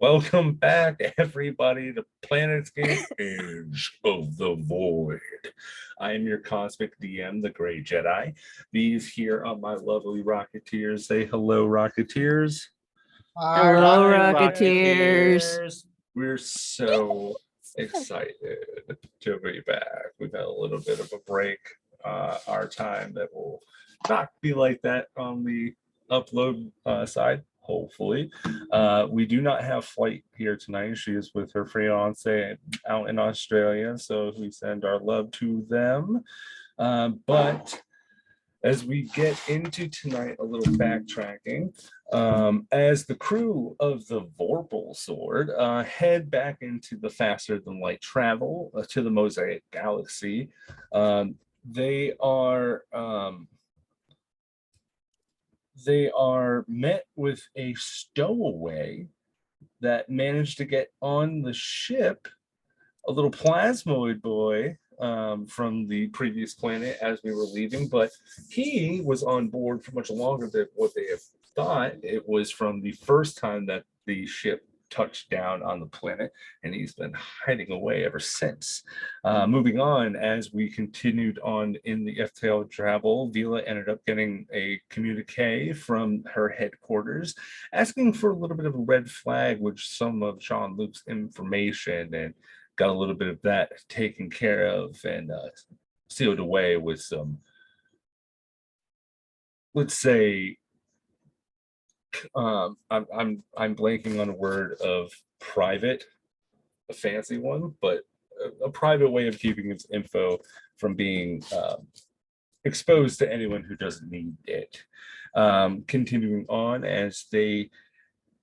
Welcome back, everybody, to Planetscape Edge of the Void. I am your cosmic DM, the Gray Jedi. These here are my lovely Rocketeers. Say hello, Rocketeers. Hello, Hi, Rocketeers. We're so excited to be back. We've had a little bit of a break. Our time that will not be like that on the upload side, hopefully. We do not have Flight here tonight. She is with her fiance out in Australia, so we send our love to them. But as we get into tonight, a little backtracking, as the crew of the Vorpal Sword head back into the faster than light travel to the Mosaic Galaxy, they are met with a stowaway that managed to get on the ship, a little plasmoid boy from the previous planet as we were leaving, but he was on board for much longer than what they have thought. It was from the first time that the ship touched down on the planet, and he's been hiding away ever since. Moving on, as we continued on in the F-Tail travel, Vila ended up getting a communique from her headquarters asking for a little bit of a red flag with some of Jean-Luc's information, and got a little bit of that taken care of and sealed away with some, let's say, I'm blanking on a word of private, a fancy one, but a private way of keeping its info from being exposed to anyone who doesn't need it. Continuing on, as they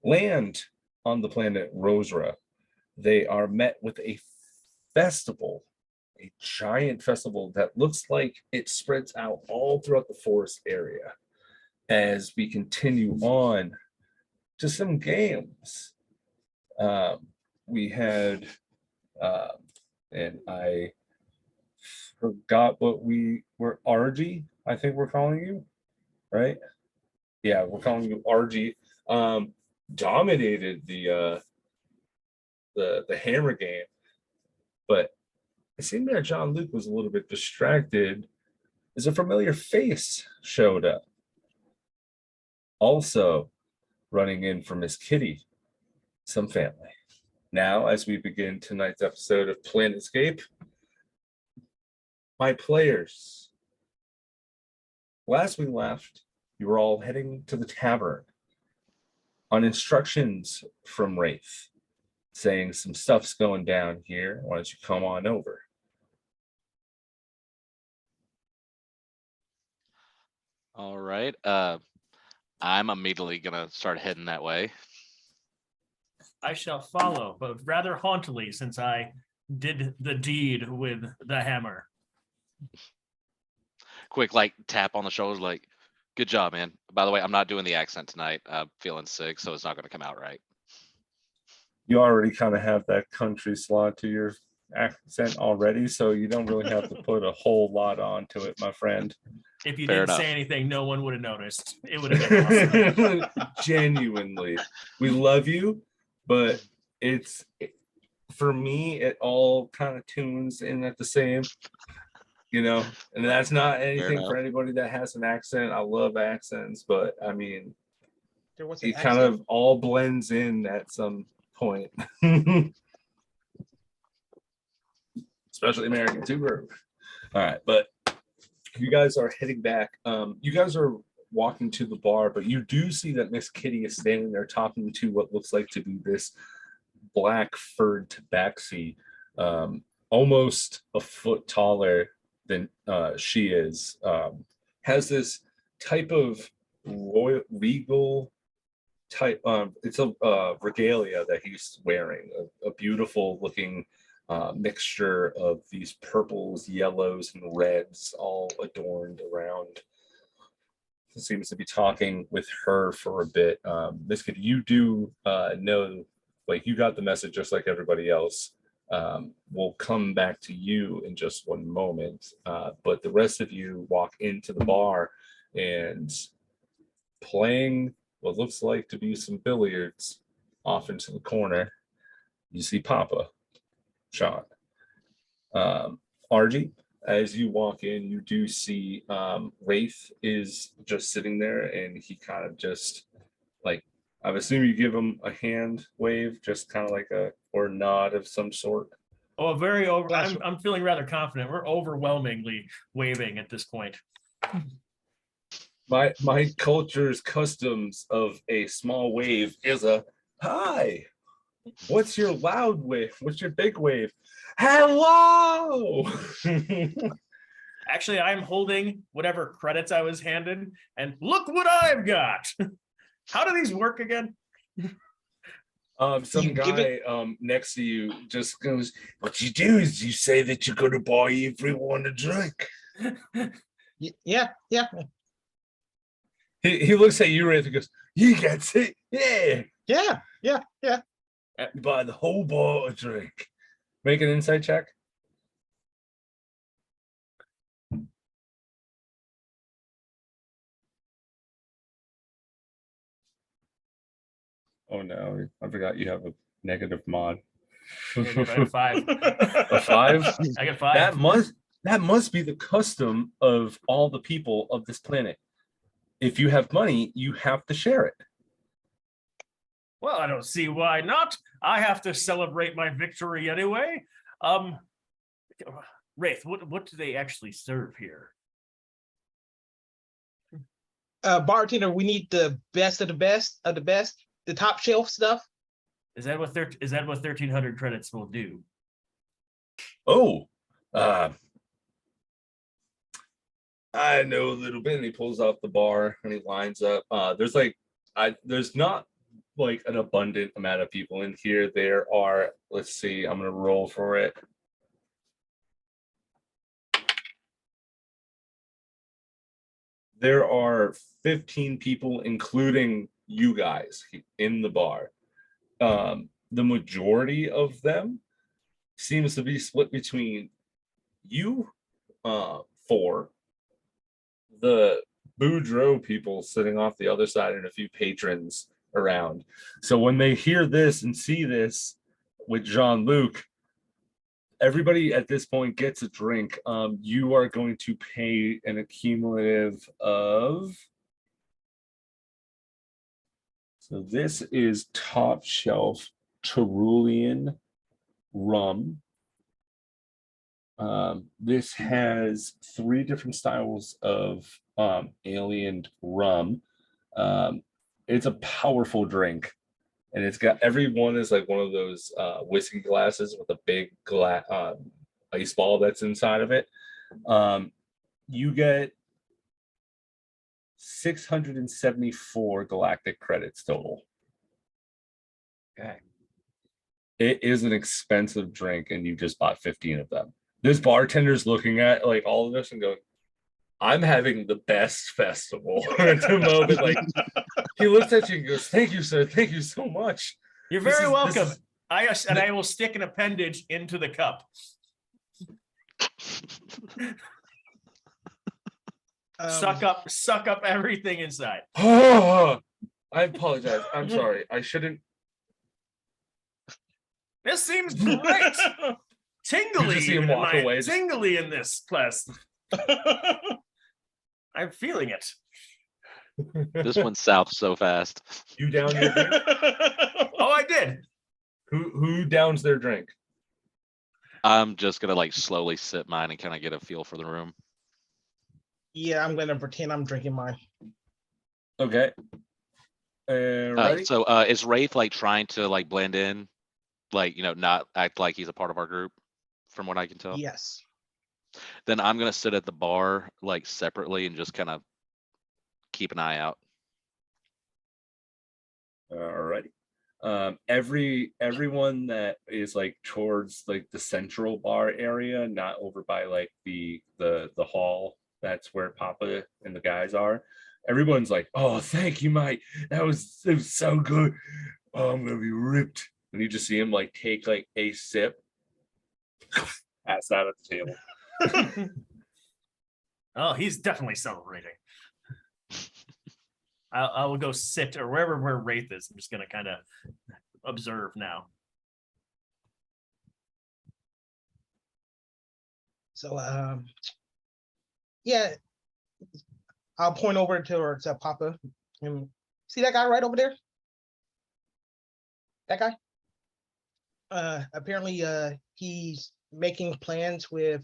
land on the planet Rosra, they are met with a festival, a giant festival that looks like it spreads out all throughout the forest area. As we continue on to some games, we had, and I forgot what we were, RG, I think we're calling you, right? Yeah, we're calling you RG. Dominated the hammer game, but it seemed that Jean-Luc was a little bit distracted as a familiar face showed up. Also running in for Miss Kitty, some family. Now, as we begin tonight's episode of Planetscape, my players, last we left, you were all heading to the tavern on instructions from Wraith, saying some stuff's going down here. Why don't you come on over? All right. I'm immediately gonna start heading that way. I shall follow, but rather hauntily, since I did the deed with the hammer. Quick, like tap on the shoulders, like, good job, man. By the way, I'm not doing the accent tonight. I'm feeling sick, so it's not gonna come out right. You already kind of have that country slot to your accent already, so you don't really have to put a whole lot onto it, my friend. If you Fair didn't enough. say anything, no one would have noticed. It would have been awesome. Genuinely, we love you, but it's, for me, it all kind of tunes in at the same, and that's not anything for anybody that has an accent. I love accents, but I mean, it kind of all blends in at some point. Especially American too. All right, but you guys are heading back. You guys are walking to the bar, but you do see that Miss Kitty is standing there talking to what looks like to be this black furred tabaxi, almost a foot taller than she is. Has this type of royal regal type. It's a regalia that he's wearing, a beautiful looking mixture of these purples, yellows, and reds, all adorned around. Seems to be talking with her for a bit. Miss Kitty, you do know, like, you got the message just like everybody else. We'll come back to you in just one moment. But the rest of you walk into the bar and playing what looks like to be some billiards. off into the corner, you see Papa, Sean. RG, as you walk in, you do see Wraith is just sitting there, and he kind of just like, I'm assuming you give him a hand wave, just kind of like or nod of some sort. Oh, I'm feeling rather confident. We're overwhelmingly waving at this point. My culture's customs of a small wave is a hi. What's your loud wave? What's your big wave? Hello. Actually, I'm holding whatever credits I was handed, and look what I've got. How do these work again? Some guy next to you just goes, what you do is you say that you're gonna buy everyone a drink. Yeah. He looks at you, Wraith, and goes, you get it, yeah. Yeah. Buy the whole bar a drink. Make an insight check. Oh no, I forgot you have a negative mod. I got a 5. A 5? I got 5. That must be the custom of all the people of this planet. If you have money, you have to share it. Well, I don't see why not. I have to celebrate my victory anyway. Wraith, what do they actually serve here? Bartender, we need the best of the best of the best, the top shelf stuff. Is that what 1,300 credits will do? Oh, I know a little bit. And he pulls out the bar and he lines up. There's not like an abundant amount of people in here. There are, let's see, I'm gonna roll for it. There are 15 people, including you guys, in the bar. The majority of them seems to be split between you, 4, the Boudreaux people sitting off the other side, and a few patrons around. So when they hear this and see this with Jean-Luc, everybody at this point gets a drink. You are going to pay an accumulative of, so this is top shelf Tyrolean rum. This has 3 different styles of alien rum. It's a powerful drink, and it's got, every one is like one of those whiskey glasses with a big ice ball that's inside of it. You get 674 galactic credits total. Okay. It is an expensive drink, and you just bought 15 of them. This bartender's looking at like all of this and going, I'm having the best festival at the moment. Like, he looks at you and goes, thank you, sir. Thank you so much. You're very welcome. I will stick an appendage into the cup. Suck up everything inside. Oh, I apologize. I'm sorry. I shouldn't. This seems great. Tingly. You just see him walk away. Tingly in this class. I'm feeling it. This went south so fast. You down your drink? Oh, I did. Who downs their drink? I'm just gonna like slowly sip mine and kind of get a feel for the room. Yeah, I'm gonna pretend I'm drinking mine. Okay. Ready? So is Wraith like trying to like blend in, like, you know, not act like he's a part of our group, from what I can tell? Yes. Then I'm gonna sit at the bar like separately and just kind of keep an eye out. Alrighty. Everyone that is like towards like the central bar area, not over by like the hall, that's where Papa and the guys are. Everyone's like, oh, thank you, Mike. It was so good. Oh, I'm gonna be ripped. And you just see him like take like a sip, pass out at the table. Oh, he's definitely celebrating. I will go sit or where Wraith is. I'm just gonna kind of observe now. So yeah, I'll point over towards Papa and see that guy right over there. That guy. Apparently, he's making plans with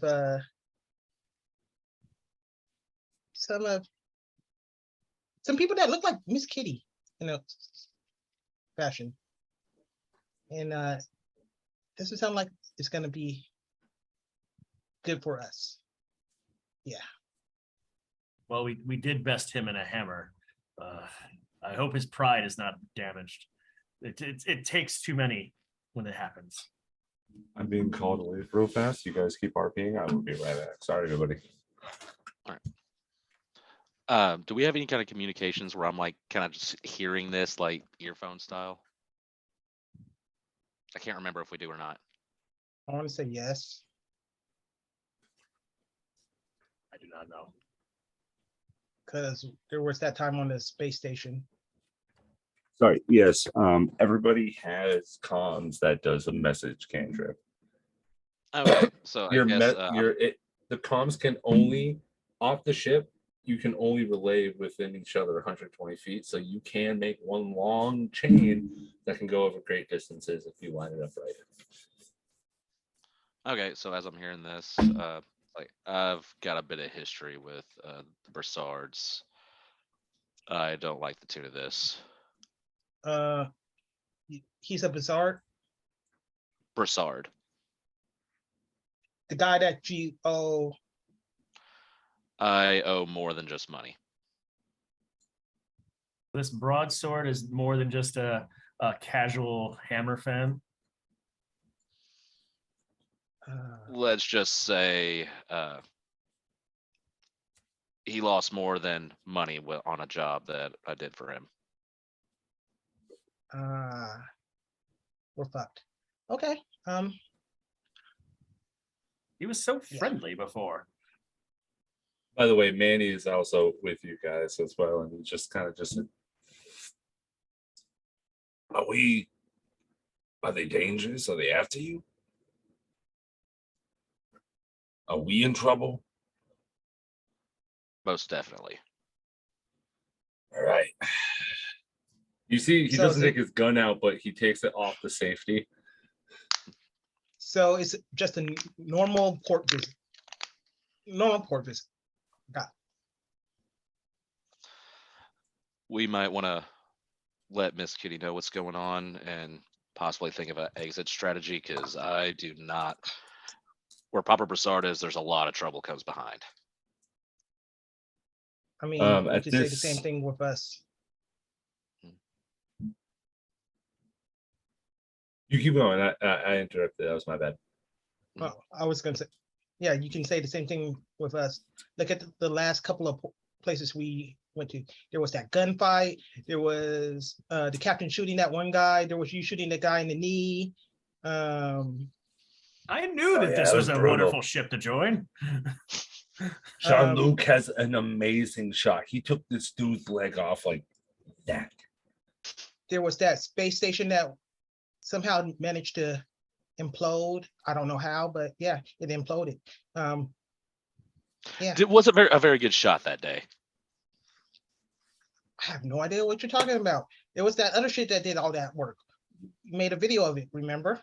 some people that look like Miss Kitty in a fashion, and doesn't sound like it's gonna be good for us. Yeah. Well, we did best him in a hammer. I hope his pride is not damaged. It takes too many when it happens. I'm being called away real fast. You guys keep RPing. I will be right back. Sorry, everybody. Do we have any kind of communications where I'm like kind of just hearing this like earphone style? I can't remember if we do or not. I want to say yes. I do not know. Because there was that time on the space station. Sorry. Yes. Everybody has comms that does a message cantrip. Okay, so I Your guess the comms can only off the ship. You can only relay within each other 120 feet, so you can make one long chain that can go over great distances if you line it up right. okay, so as I'm hearing this, like I've got a bit of history with the Broussards. I don't like the tune of this. He's a bizarre. Broussard. The guy that you owe. I owe more than just money. This broadsword is more than just a casual hammer fan. Let's just say he lost more than money on a job that I did for him. We're fucked. Okay. He was so Yeah. friendly before. By the way, Manny is also with you guys as well, and he just kind of are they dangerous? Are they after you? Are we in trouble? Most definitely. All right. You see, he So doesn't is take his gun out, but he takes it off the safety. So it's just a normal port visit. Normal port visit. Got it. We might want to let Miss Kitty know what's going on and possibly think of an exit strategy, because I do not. Where Papa Broussard is, there's a lot of trouble comes behind. I mean, you At could say the same this- thing with us. You keep going. I interrupted. That was my bad. Well, I was gonna say, yeah, you can say the same thing with us. Look at the last couple of places we went to. There was that gunfight. There was the captain shooting that one guy. There was you shooting the guy in the knee. I knew Oh, that yeah, this that was was a brutal. wonderful ship to join. Jean-Luc has an amazing shot. He took this dude's leg off like that. There was that space station that somehow managed to implode. I don't know how, but yeah, it imploded. Yeah, It was a very good shot that day. I have no idea what you're talking about. It was that other shit that did all that work. You made a video of it, remember?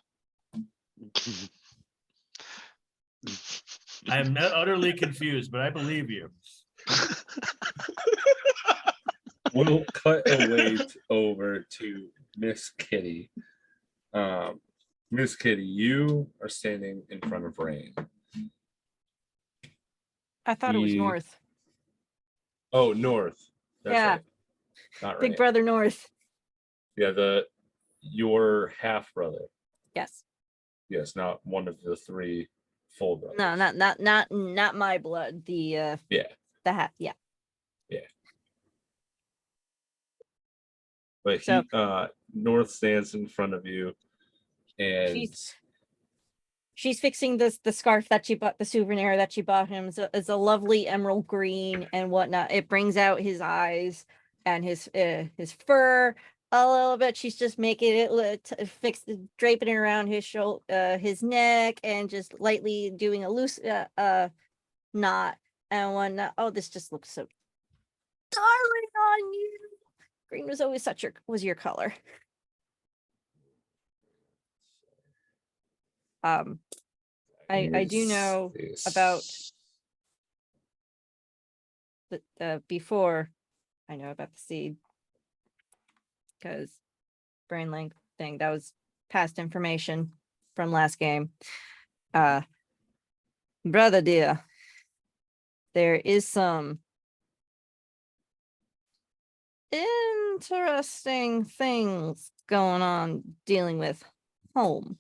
I am utterly confused, but I believe you. We'll cut away over to Miss Kitty. Miss Kitty, you are standing in front of Rain. I thought it was The- North. Oh, North. That's Yeah. right. Not Big Rain. brother North. Yeah, your half brother. Yes. Yes, not one of the three full brothers. No, not my blood. The Yeah, the hat. Yeah. but So- North stands in front of you, and She's fixing the scarf that she bought, the souvenir that she bought him. It's a lovely emerald green and whatnot. It brings out his eyes and his fur, a little bit. She's just making it draping it around his shoulder, his neck, and just lightly doing a loose knot and whatnot. Oh, this just looks so darling on you. Green was always your color. I do know about before I know about the seed, because brain link thing, that was past information from last game. Brother dear, there is some interesting things going on dealing with home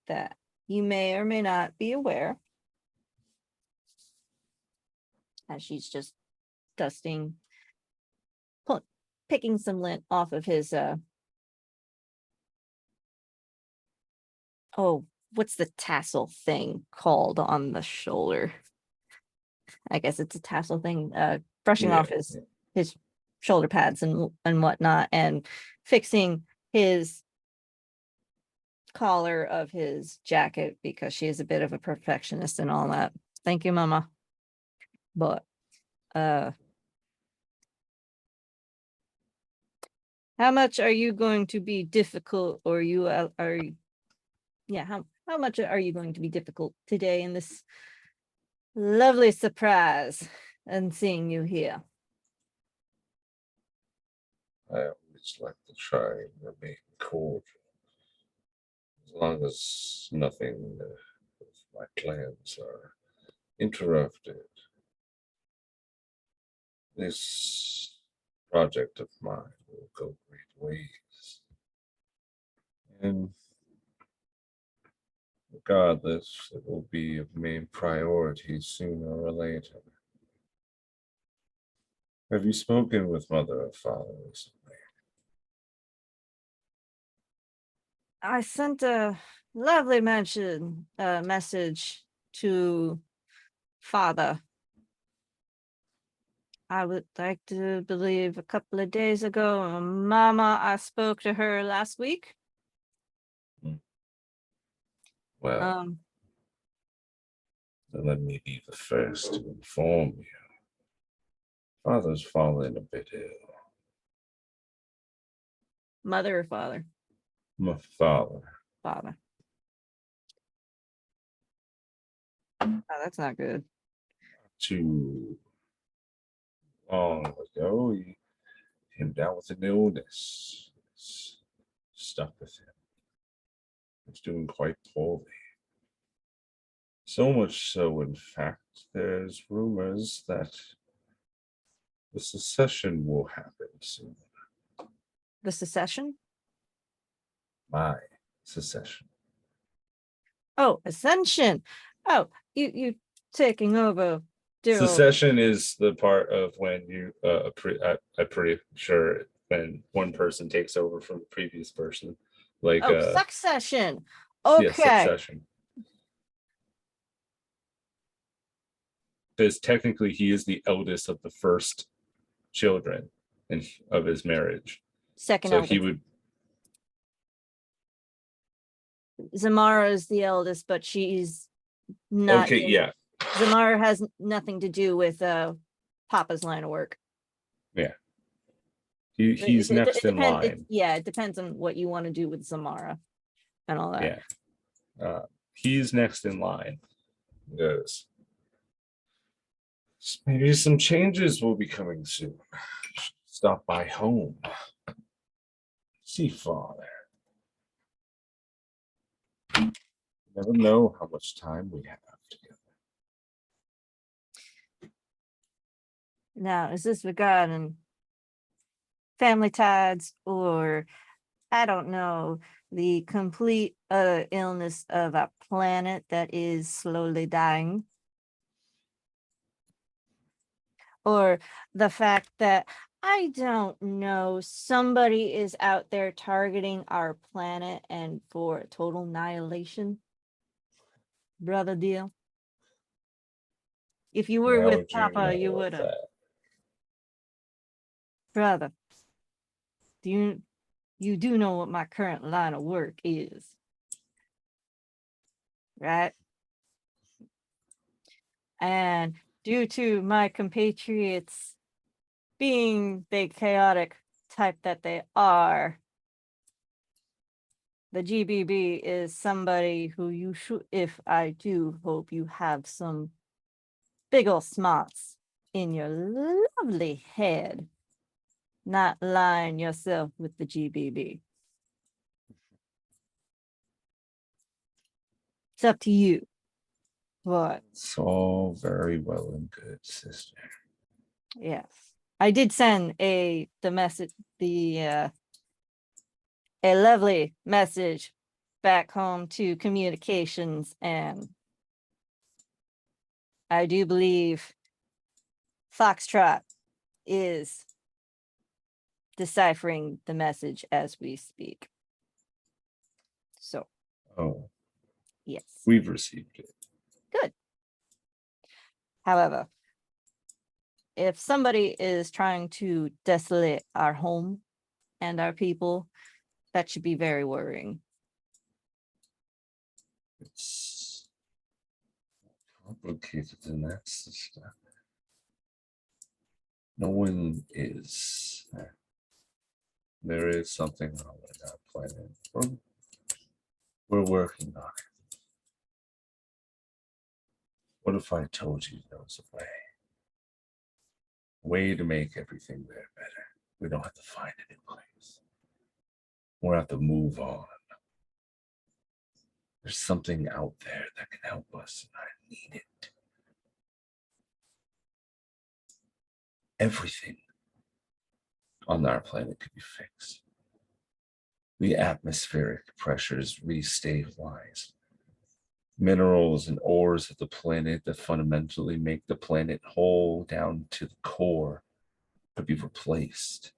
that you may or may not be aware. As she's just dusting, picking some lint off of his oh, what's the tassel thing called on the shoulder? I guess it's a tassel thing, brushing off his shoulder pads and whatnot, and fixing his collar of his jacket, because she is a bit of a perfectionist and all that. Thank you, Mama. But how much are you going to be difficult, or how much are you going to be difficult today in this lovely surprise and seeing you here? I always like to try and remain cordial, as long as nothing of my plans are interrupted. This project of mine will go great ways. And regardless, it will be of main priority sooner or later. Have you spoken with mother or father recently? I sent a lovely message to father. I would like to believe a couple of days ago. Mama, I spoke to her last week. Well, then let me be the first to inform you. Father's fallen a bit ill. Mother or father? My father. Father. Oh, that's not good. Too long ago, he came down with an illness. It's stuck with him. He's doing quite poorly. So much so, in fact, there's rumors that the secession will happen soon. The secession? My secession. Oh, ascension. Oh, you taking over dear old- Secession is the part of when you I'm pretty sure when one person takes over from the previous person, like Oh, succession. yeah, Okay. succession. Because technically he is the eldest of the first children of his marriage. Second So eldest. he would Zamara is the eldest, but she's not. okay, yeah. Zamara has nothing to do with Papa's line of work. Yeah. He's next in line. It depends on what you want to do with Zamara and all that. Yeah. He's next in line. Yes. Maybe some changes will be coming soon. Stop by home. See father. Never know how much time we have together. Now, is this regarding family ties, or I don't know, the complete illness of our planet that is slowly dying? Or the fact that, I don't know, somebody is out there targeting our planet and for total annihilation? Brother deal. If you were How with would you Papa, know you of would have. that? Brother. you do know what my current line of work is, right? And due to my compatriots being the chaotic type that they are, the GBB is somebody who you should, if I do hope you have some big ol' smarts in your lovely head, not lying yourself with the GBB. It's up to you. But It's all very well and good, sister. yes, I did send a lovely message back home to communications, and I do believe Foxtrot is deciphering the message as we speak. So, Oh, yes. we've received it. Good. However, if somebody is trying to desolate our home and our people, that should be very worrying. It's complicated than that, sister. No one is. There is something wrong with our planet. We're working on it. What if I told you there was a way? A way to make everything there better. We don't have to find a new place. We don't have to move on. There's something out there that can help us, and I need it. Everything on our planet could be fixed. The atmospheric pressures restabilized. Minerals and ores of the planet that fundamentally make the planet whole down to the core could be replaced.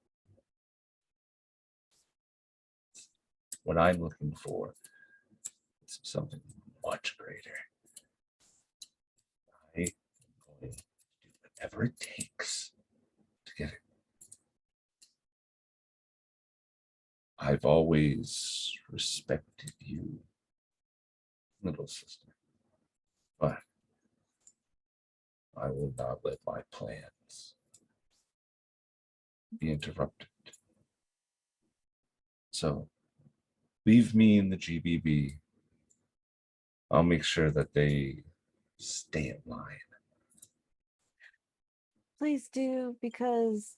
What I'm looking for is something much greater. I'm going to do whatever it takes to get it. I've always respected you, little sister, but I will not let my plans be interrupted. So leave me in the GBB. I'll make sure that they stay in line. Please do, because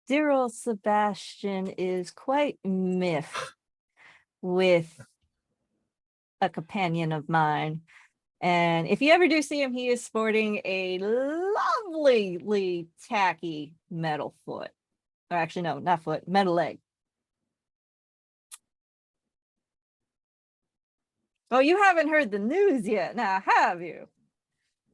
dear old Sebastian is quite miffed with a companion of mine. And if you ever do see him, he is sporting a lovely tacky metal foot. Or actually, no, not foot, metal leg. Oh, you haven't heard the news yet, now have you?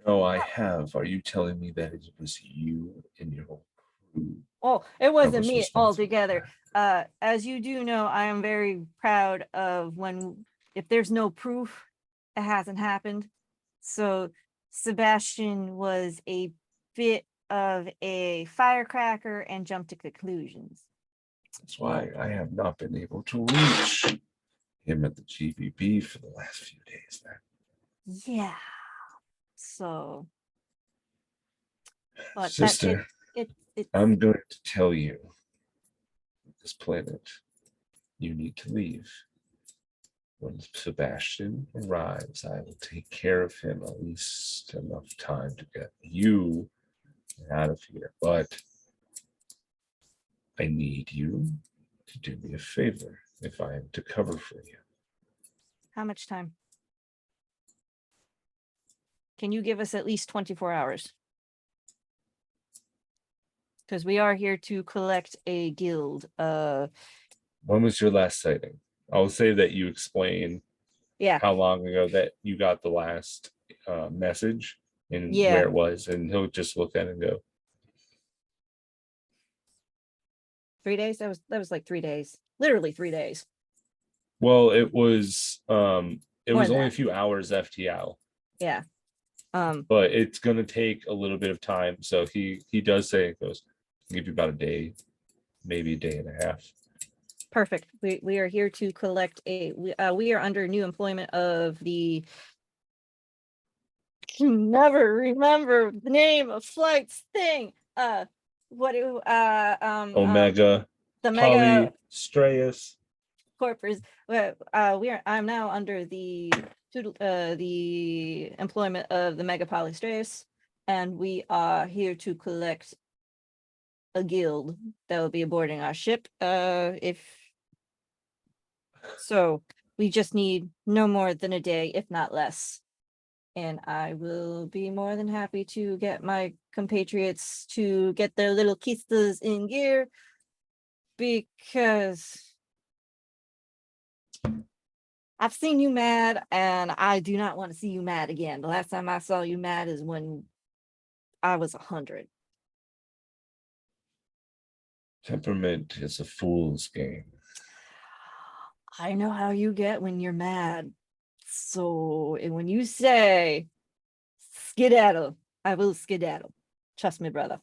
No, I have. Are you telling me that it was you and your whole crew? Oh, it wasn't was me responsible altogether. for As you do know, I am very proud of if there's no proof, it hasn't happened. So Sebastian was a bit of a firecracker and jumped to conclusions. That's why I have not been able to reach him at the GBB for the last few days now. Yeah. So, but Sister, it I'm going to tell you, this planet, you need to leave. When Sebastian arrives, I will take care of him at least enough time to get you out of here. But I need you to do me a favor if I am to cover for you. How much time? Can you give us at least 24 hours? Because we are here to collect a guild. When was your last sighting? I'll say that you explain Yeah. how long ago that you got the last message and Yeah. where it was, and he'll just look at it and go, 3 days? That was like 3 days. Literally 3 days. well, it was More only than a that. few hours FTL, Yeah. but it's gonna take a little bit of time. So he does say, it goes, give you about a day, maybe a day and a half. Perfect. We are here to collect we are under new employment of the can never remember the name of flight's thing. What do Omega, the mega Polystrayus. corpus. I'm now under the employment of the Mega Polystratus, and we are here to collect a guild that will be boarding our ship. If so, we just need no more than a day, if not less. And I will be more than happy to get my compatriots to get their little kistas in gear because I've seen you mad and I do not want to see you mad again. The last time I saw you mad is when I was 100. Temperament is a fool's game. I know how you get when you're mad. So when you say skedaddle, I will skedaddle. Trust me, brother.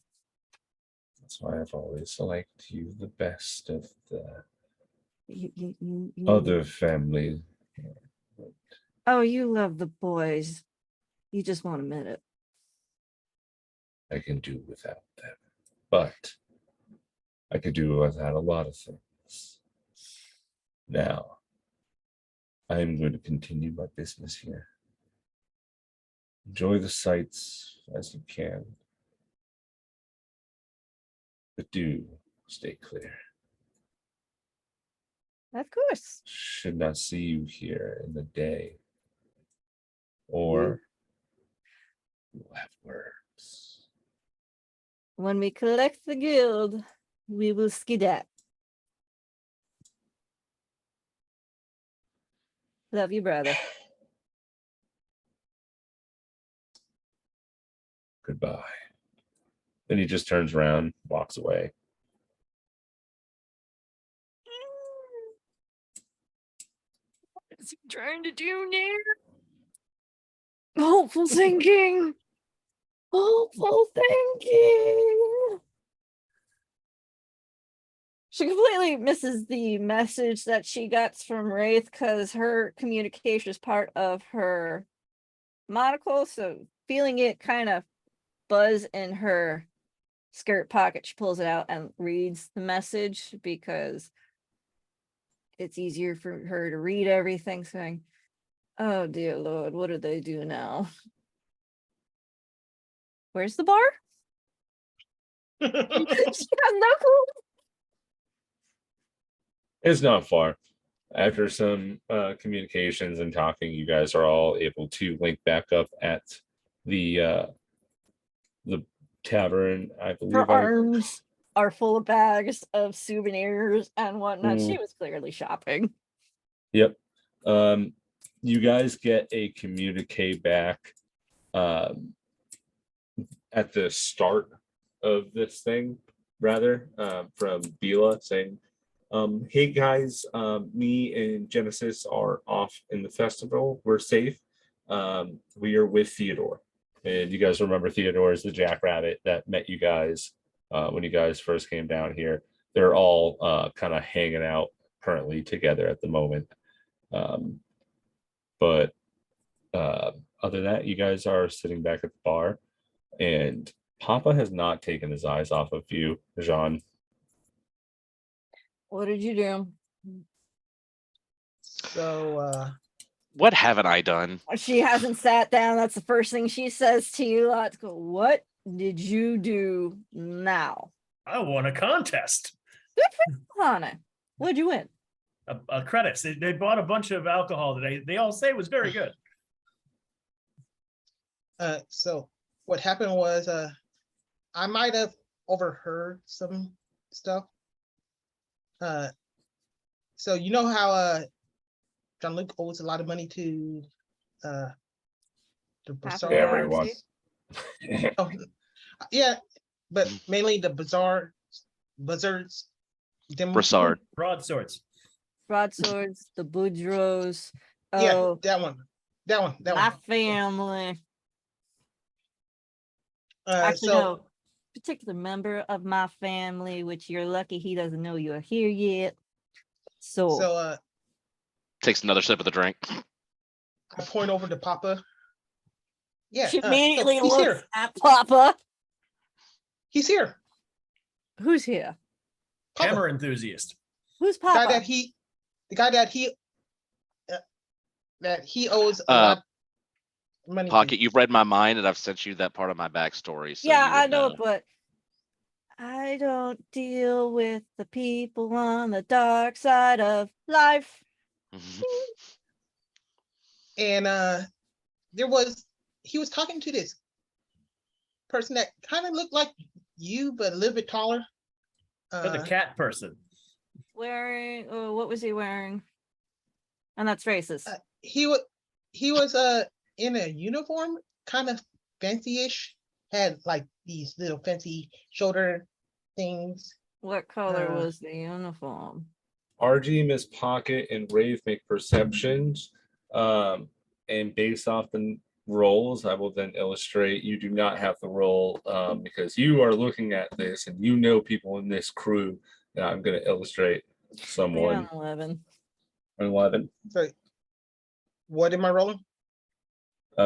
That's why I've always liked you the best of the You other family. Oh, you love the boys. You just won't admit it. I can do without them, but I could do without a lot of things. Now, I am going to continue my business here. Enjoy the sights as you can, but do stay clear. Of course. Should not see you here in the day, or we'll have words. When we collect the guild, we will skedat. Love you, brother. Goodbye. Then he just turns around, walks away. What is he trying to do now? Hopeful thinking. Hopeful thinking. She completely misses the message that she gets from Wraith because her communication is part of her monocle. So feeling it kind of buzz in her skirt pocket, she pulls it out and reads the message because it's easier for her to read everything, saying, "Oh dear Lord, what do they do now? Where's the bar?" She has no clue. It's not far. After some communications and talking, you guys are all able to link back up at the tavern. I Her believe. arms are full of bags of souvenirs and whatnot. She Mm. was clearly shopping. Yep. You guys get a communique back at the start of this thing, rather, from Bila saying, hey guys, me and Genesis are off in the festival. We're safe. We are with Theodore. And you guys remember Theodore is the jackrabbit that met you guys when you guys first came down here. They're all kind of hanging out currently together at the moment. But other than that, you guys are sitting back at the bar, and Papa has not taken his eyes off of you, Jean. What did you do? So What haven't I done? She hasn't sat down. That's the first thing she says to you. Let's go. What did you do now? I won a contest. Hana, what'd you win? Credits. They bought a bunch of alcohol that they all say was very good. so what happened was I might have overheard some stuff. So you know how Jean-Luc owes a lot of money to the Bazaar. Everyone. Oh, yeah, but mainly the Bazaars. Brassard. Broadswords. Broadswords, the Boudreaux. Yeah, Oh, that one. my family. Actually, So no. Particular member of my family, which you're lucky he doesn't know you're here yet. So, So Takes another sip of the drink. I point over to Papa. Yeah, she so immediately he's looks here. at Papa. He's here. Who's here? Papa, Hammer enthusiast. Who's the guy Papa? the guy that he owes a Uh, lot of money to. Pocket, you've read my mind, and I've sent you that part of my backstory. So Yeah, you I would know, know. but I don't deal with the people on the dark side of life. And he was talking to this person that kind of looked like you, but a little bit taller. But the cat person. Wearing, what was he wearing? And that's racist. He was in a uniform, kind of fancy-ish, had like these little fancy shoulder things. What color uh, was the uniform? RG, Miss Pocket, and Rave make perceptions. And based off the rolls, I will then illustrate. You do not have to roll because you are looking at this and you know people in this crew. And I'm going to illustrate I got someone. an 11. 11 So what am I rolling?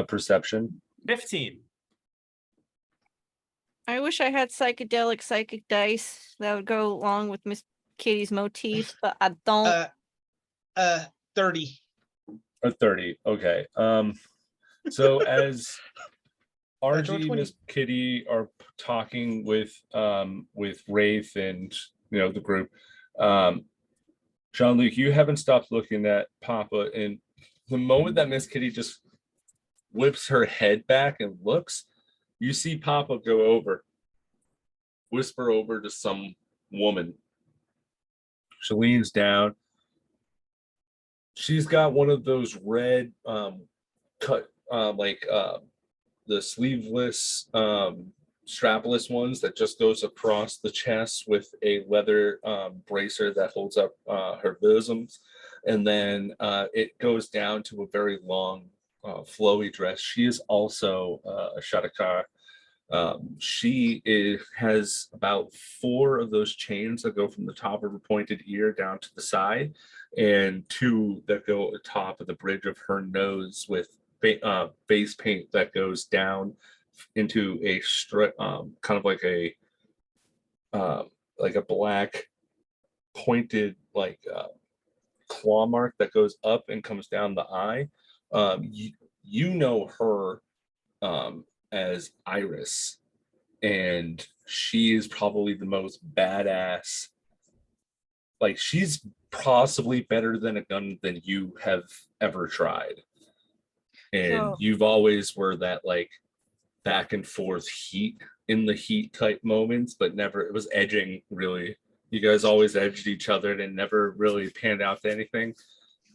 perception. 15. I wish I had psychic dice that would go along with Miss Kitty's motif, but I don't. 30. Or 30. Okay. So as Natural RG, 20. Miss Kitty are talking with Wraith and the group, Jean-Luc, you haven't stopped looking at Papa, and the moment that Miss Kitty just whips her head back and looks, you see Papa go over, whisper over to some woman. She leans down. She's got one of those red cut the sleeveless strapless ones that just goes across the chest with a leather bracer that holds up her bosoms, and then it goes down to a very long flowy dress. She is also a Shadakar. Has about 4 of those chains that go from the top of her pointed ear down to the side, and 2 that go atop of the bridge of her nose with face paint that goes down into a strip, kind of like a black pointed claw mark that goes up and comes down the eye. You know her as Iris, and she is probably the most badass. Like, she's possibly better than a gun than you have ever tried. And So- you've always were that like back and forth heat in the heat type moments, but never, it was edging really. You guys always edged each other and it never really panned out to anything.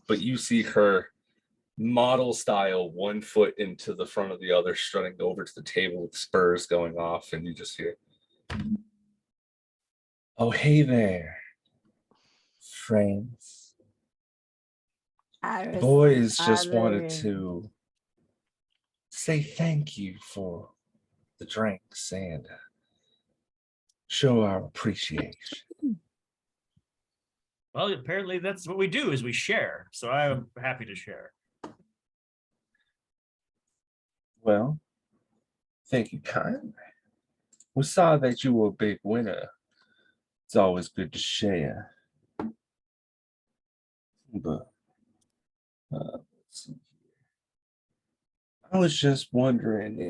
But you see her model style, 1 foot into the front of the other, strutting over to the table with spurs going off, and you just hear, "Oh, hey there, friends. Iris, Boys just wanted Iris. to say thank you for the drinks and show our appreciation." Well, apparently that's what we do is we share. So I'm happy to share. Well, thank you kindly. We saw that you were a big winner. It's always good to share. But let's see here. I was just wondering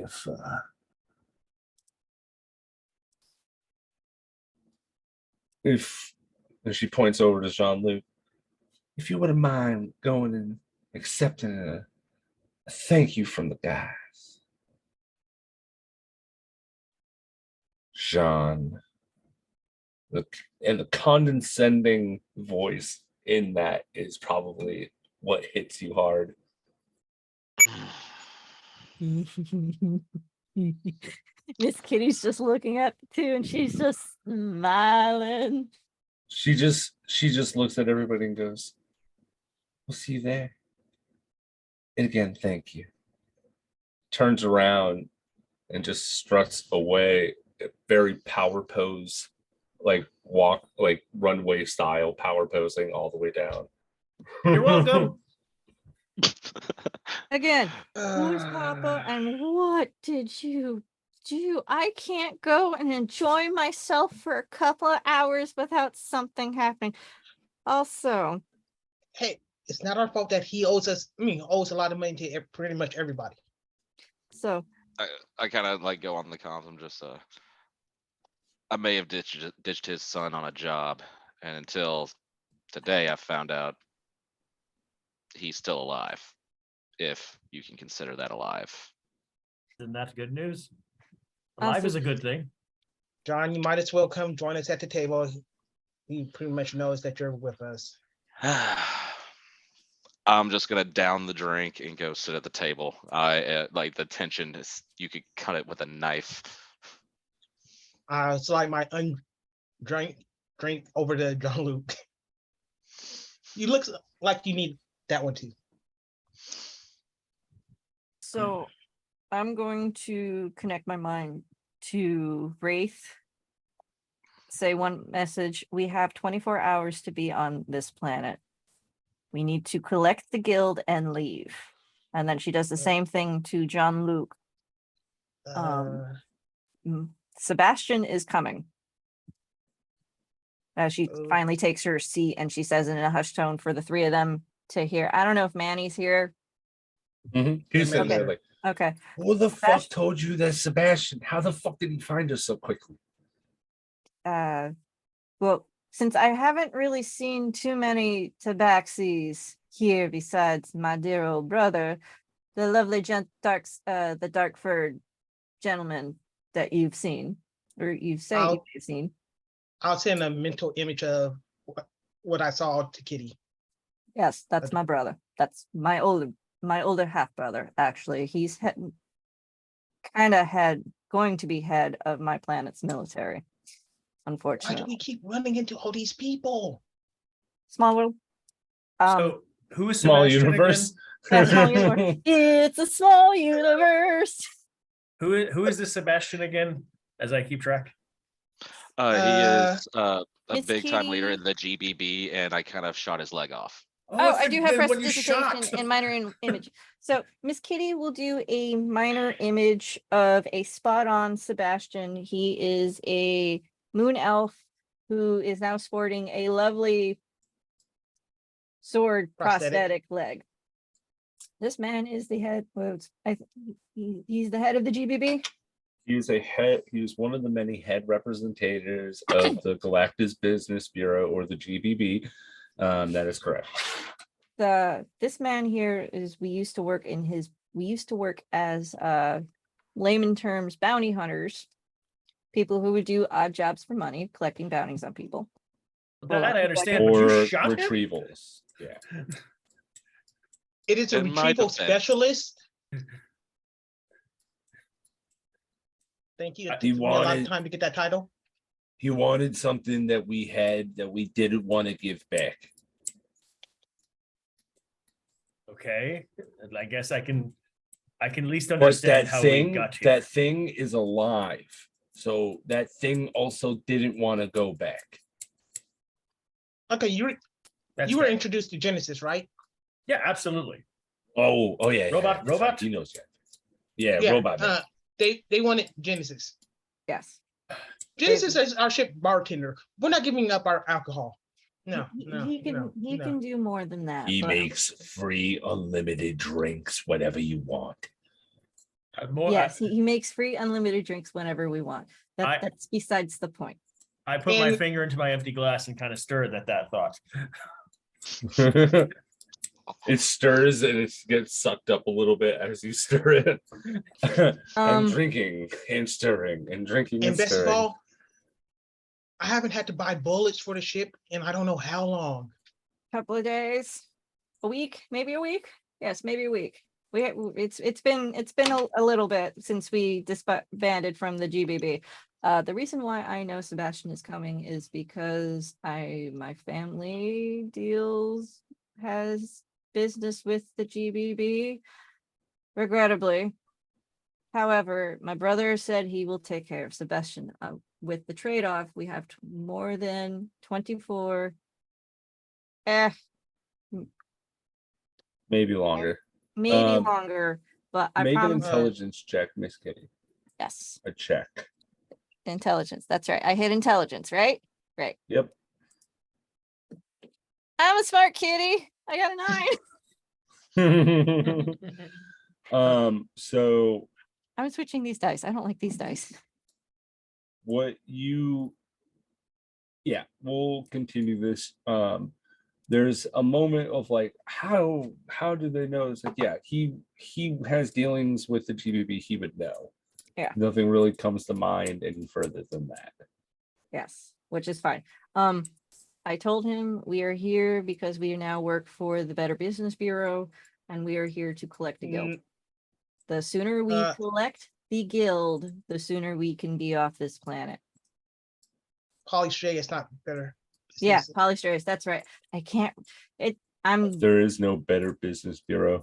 if, and she points over to Jean-Luc, if you wouldn't mind going and accepting a thank you from the guys. Jean, and the condescending voice in that is probably what hits you hard. Miss Kitty's just looking at the two and she's just smiling. She just looks at everybody and goes, "We'll see you there. And again, thank you." Turns around and just struts away, very power pose, like walk like runway style power posing all the way down. You're welcome. Again, who's Papa and what did you do? I can't go and enjoy myself for a couple of hours without something happening. Also, Hey, it's not our fault that he owes us. I mean, owes a lot of money to pretty much everybody. so I kind of like go on the comms. I'm just I may have ditched his son on a job, and until today, I found out he's still alive, if you can consider that alive. Isn't that good news? Alive is a good thing. John, you might as well come join us at the table. He pretty much knows that you're with us. I'm just gonna down the drink and go sit at the table. I like the tension is you could cut it with a knife. It's like my drink over to John Luke. You look like you need that one too. so I'm going to connect my mind to Wraith. Say one message. We have 24 hours to be on this planet. We need to collect the guild and leave. And then she does the Yeah. same thing to John Luke. Sebastian is coming. She Oh. finally takes her seat and she says in a hushed tone for the three of them to hear. I don't know if Manny's here. He's sitting there Okay. like, Okay. Who the fuck Sebastian- told you that, Sebastian? How the fuck did he find us so quickly? Well, since I haven't really seen too many tabaxis here besides my dear old brother, the lovely the dark-furred gentleman that you've seen, or you say I'll- you've seen. I'll send a mental image of what I saw to Kitty. Yes, that's Okay. my brother. That's my older half brother. Actually, he's going to be head of my planet's military. Why do Unfortunately, we keep running into all these people? small world. So who is small Sebastian universe. again? Yeah, small universe. It's a small universe. Who is this Sebastian again? As I keep track. He is a Miss big time leader Kitty. in the GBB, and I kind of shot his leg off. Oh, I do have prestidigitation and minor image. So Miss Kitty will do a minor image of a spot-on Sebastian. He is a moon elf who is now sporting a lovely sword prosthetic leg. This man is the head. He's the head of the GBB. He's a head. He was one of the many head representatives of the Galactus Business Bureau, or the GBB. That is correct. This man here is we used to work as layman terms bounty hunters, people who would do odd jobs for money, collecting bounties on people. That Well, I understand, but Or you shot him? retrievals. Yeah. It is a In my retrieval defense. specialist. Thank you. It He took me a lot of wanted- time to get that title. He wanted something that we had that we didn't want to give back. Okay, I guess I can at least But understand that how we thing, got here. that thing is alive. So that thing also didn't want to go back. Okay, you That's were fair. introduced to Genesis, right? Yeah, absolutely. Oh yeah. Robot- that's right. robot? He knows that. Yeah, robot. Man. They wanted Genesis. Yes. Genesis is our ship bartender. We're not giving up our alcohol. No, He can do more than that. He but- makes free unlimited drinks whenever you want. Yes, he makes free unlimited drinks whenever we want. I- That's besides the point. I put my And- finger into my empty glass and kind of stirred at that thought. It stirs and it gets sucked up a little bit as you stir it. Um, and drinking and stirring and drinking and And best of stirring. all, I haven't had to buy bullets for the ship in I don't know how long. Couple of days, a week, maybe a week. Yes, maybe a week. It's been a little bit since we disbanded from the GBB. The reason why I know Sebastian is coming is because my family has business with the GBB. Regrettably, However, my brother said he will take care of Sebastian. With the trade-off, we have more than 24. Maybe longer. Maybe Um, longer, but I Make an promise. intelligence check, Miss Kitty. Yes, A check. intelligence. That's right. I hit intelligence, right? Right. Yep. I'm a smart kitty. I got a 9. So I'm switching these dice. I don't like these dice. yeah, we'll continue this. There's a moment of like, how do they know? It's like, yeah, he has dealings with the GBB, he would know. Yeah. Nothing really comes to mind any further than that. Yes, which is fine. I told him we are here because we now work for the Better Business Bureau and we are here to collect the guild. The sooner we collect the guild, the sooner we can be off this planet. Polystray is not better. Yeah, business. Polystratus, that's right. I can't I'm There is no Better Business Bureau.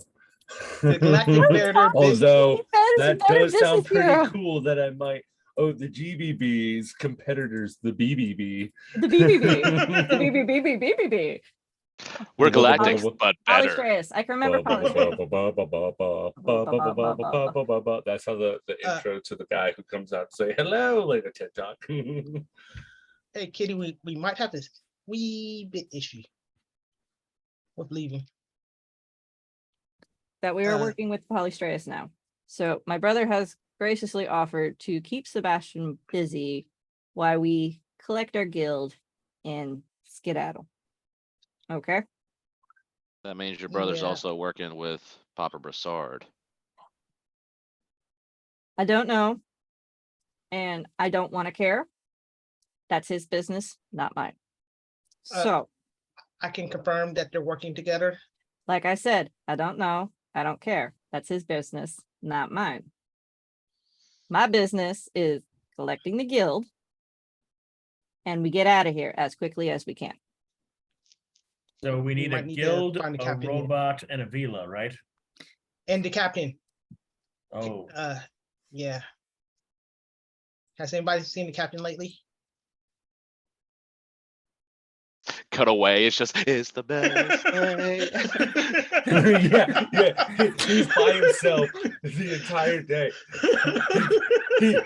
The Galactic Better Although Better that does sound Business pretty Bureau. cool that I might. Oh, the GBB's competitors, the BBB. The BBB. The BBB. We're galactic, but better. Polystratus. I can remember Polystratus. That's how the intro to the guy who comes out and say hello like a TED Talk. Hey, Kitty, we might have this wee bit issue with leaving. That we are working with Polystratus now. So my brother has graciously offered to keep Sebastian busy while we collect our guild and skedaddle. Okay. That means your brother's Yeah. also working with Papa Brassard. I don't know. And I don't want to care. That's his business, not mine. So, I can confirm that they're working together. like I said, I don't know. I don't care. That's his business, not mine. My business is collecting the guild and we get out of here as quickly as we can. So we need a might need to guild, find a a captain here. robot, and a villa, right? And the captain. Oh, Yeah. Has anybody seen the captain lately? Cut away. It's the best way. yeah. He's by himself the entire day.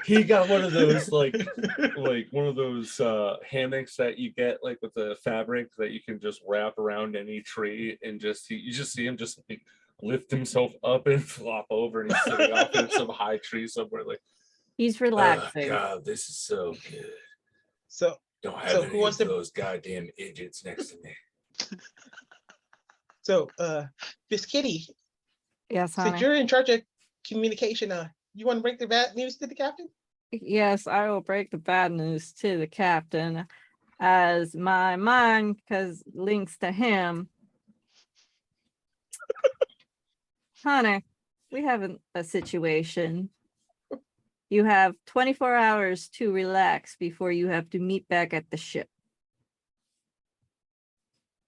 He got one of those like one of those hammocks that you get like with the fabric that you can just wrap around any tree and you just see him just like lift himself up and flop over and he's sitting off in some high tree somewhere like He's oh relaxing. God, this is so good. So Don't have So any who wants to- of those goddamn idiots next to me. So Miss Kitty, Yes, since honey. you're in charge of communication, you want to break the bad news to the captain? Yes, I will break the bad news to the captain as my mind because links to him. Honey, we have a situation. You have 24 hours to relax before you have to meet back at the ship.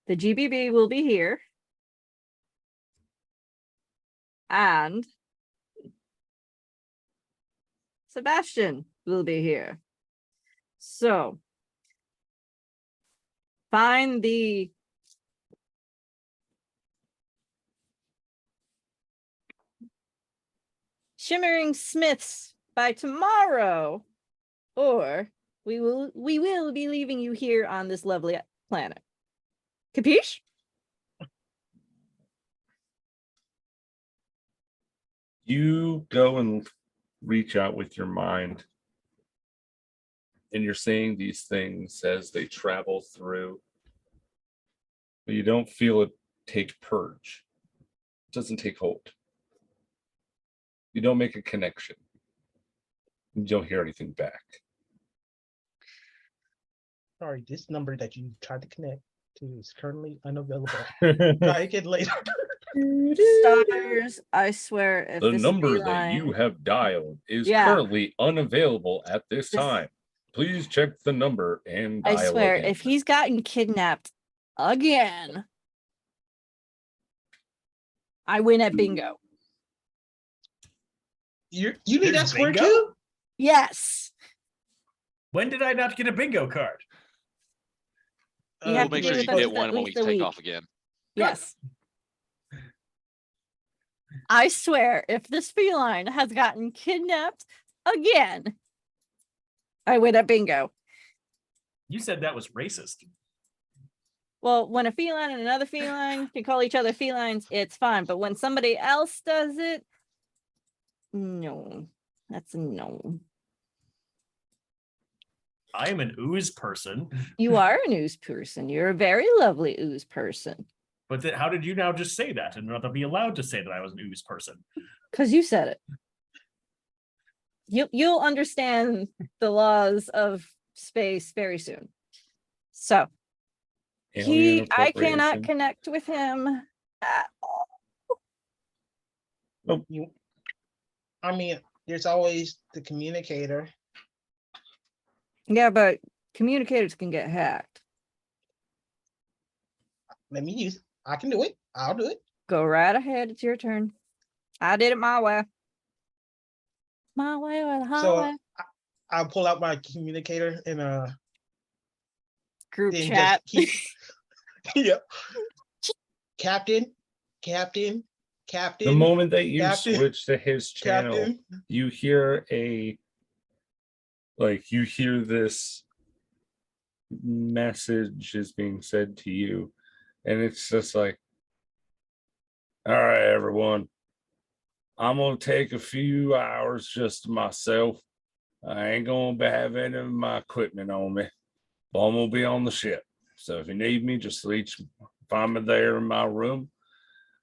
The GBB will be here. And Sebastian will be here. So find the Shimmering Smiths by tomorrow, or we will be leaving you here on this lovely planet. Capiche? You go and reach out with your mind and you're saying these things as they travel through, but you don't feel it take purge. It doesn't take hold. You don't make a connection. You don't hear anything back. Sorry, this number that you tried to connect to is currently unavailable. Try again later. Stars, I swear, if The this number is that you have dialed is Yeah. currently unavailable at this This- time. Please check the number and dial I swear, again. if he's gotten kidnapped again, I win at bingo. You need that There's square bingo? too? Yes. When did I not get a bingo card? You We'll have to make be sure you with us get at one when we least a take week. off again. Yes. I swear, if this feline has gotten kidnapped again, I win at bingo. You said that was racist. Well, when a feline and another feline can call each other felines, it's fine. But when somebody else does it, no, that's a no. I am an ooze person, You are an ooze person. You're a very lovely ooze person. but then how did you now just say that and not be allowed to say that I was an ooze person? Because you said it. You'll understand the laws of space very soon. So Alien I cannot appropriation. connect with him at all. I mean, there's always the communicator. Yeah, but communicators can get hacked. Let me use it. I can do it. I'll do it. Go right ahead. It's your turn. I did it my way. My way or the So highway. I'll pull out my communicator and Group then chat. just keep yep. Captain, Captain, Captain. The moment that you Captain, switch to his channel, Captain. you hear you hear this message is being said to you, and it's just like, all right, everyone, I'm gonna take a few hours just to myself. I ain't gonna have any of my equipment on me, but I'm gonna be on the ship. So if you need me, just find me there in my room.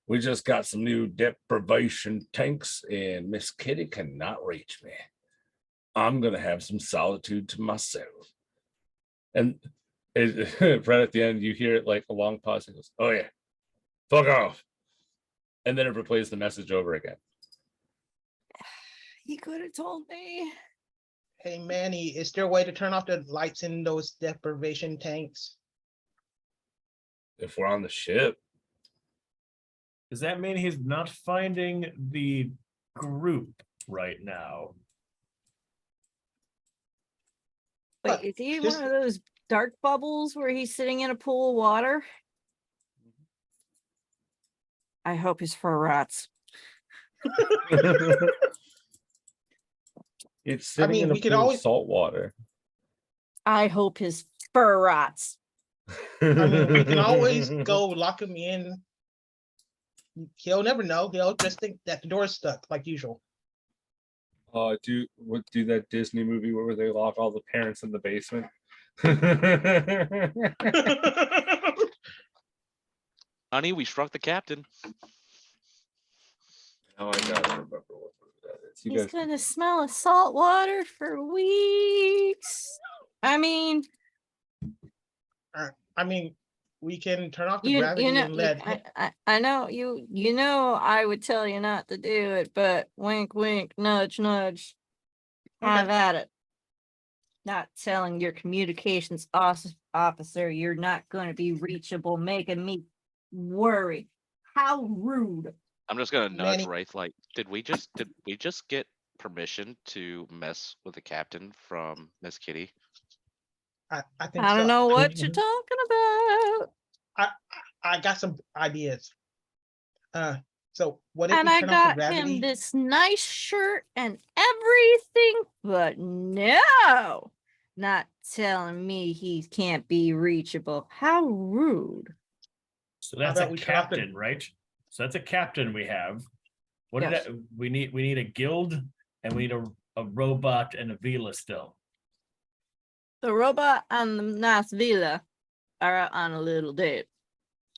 We just got some new deprivation tanks, and Miss Kitty cannot reach me. I'm gonna have some solitude to myself. And right at the end, you hear it like a long pause. It goes, "Oh yeah, fuck off," and then it replays the message over again. He could have told me. Hey Manny, is there a way to turn off the lights in those deprivation tanks? If we're on the ship, Does that mean he's not finding the group right now? Wait, But is he this- one of those dark bubbles where he's sitting in a pool of water? I hope he's for rats. it's sitting mean, in a we could pool of always- salt water. I hope his fur rots. I mean, we can always go lock him in. He'll never know. He'll just think that the door's stuck like usual. Do that Disney movie where they lock all the parents in the basement? Honey, we shrunk the captain. Oh, I gotta remember what movie that is. You He's guys, gonna smell of salt water for weeks. I mean, I mean, we can turn off the you gravity know, and let him. I know you know I would tell you not to do it, but wink, wink, nudge, nudge. Have Okay. at it. Not telling your communications officer you're not going to be reachable, making me worry. How rude. I'm just gonna nudge Manny- Wraith. Like, did we just get permission to mess with the captain from Miss Kitty? I think I don't so. know what you're talking about. I got some ideas. So what if And we I turn off the got him gravity? this nice shirt and everything, but no, not telling me he can't be reachable. How rude. So How that's about a we turn off the- captain, right? So that's a captain we have. What Yes. did we need a guild and we need a robot and a Vila still. The robot and the nice villa are out on a little date.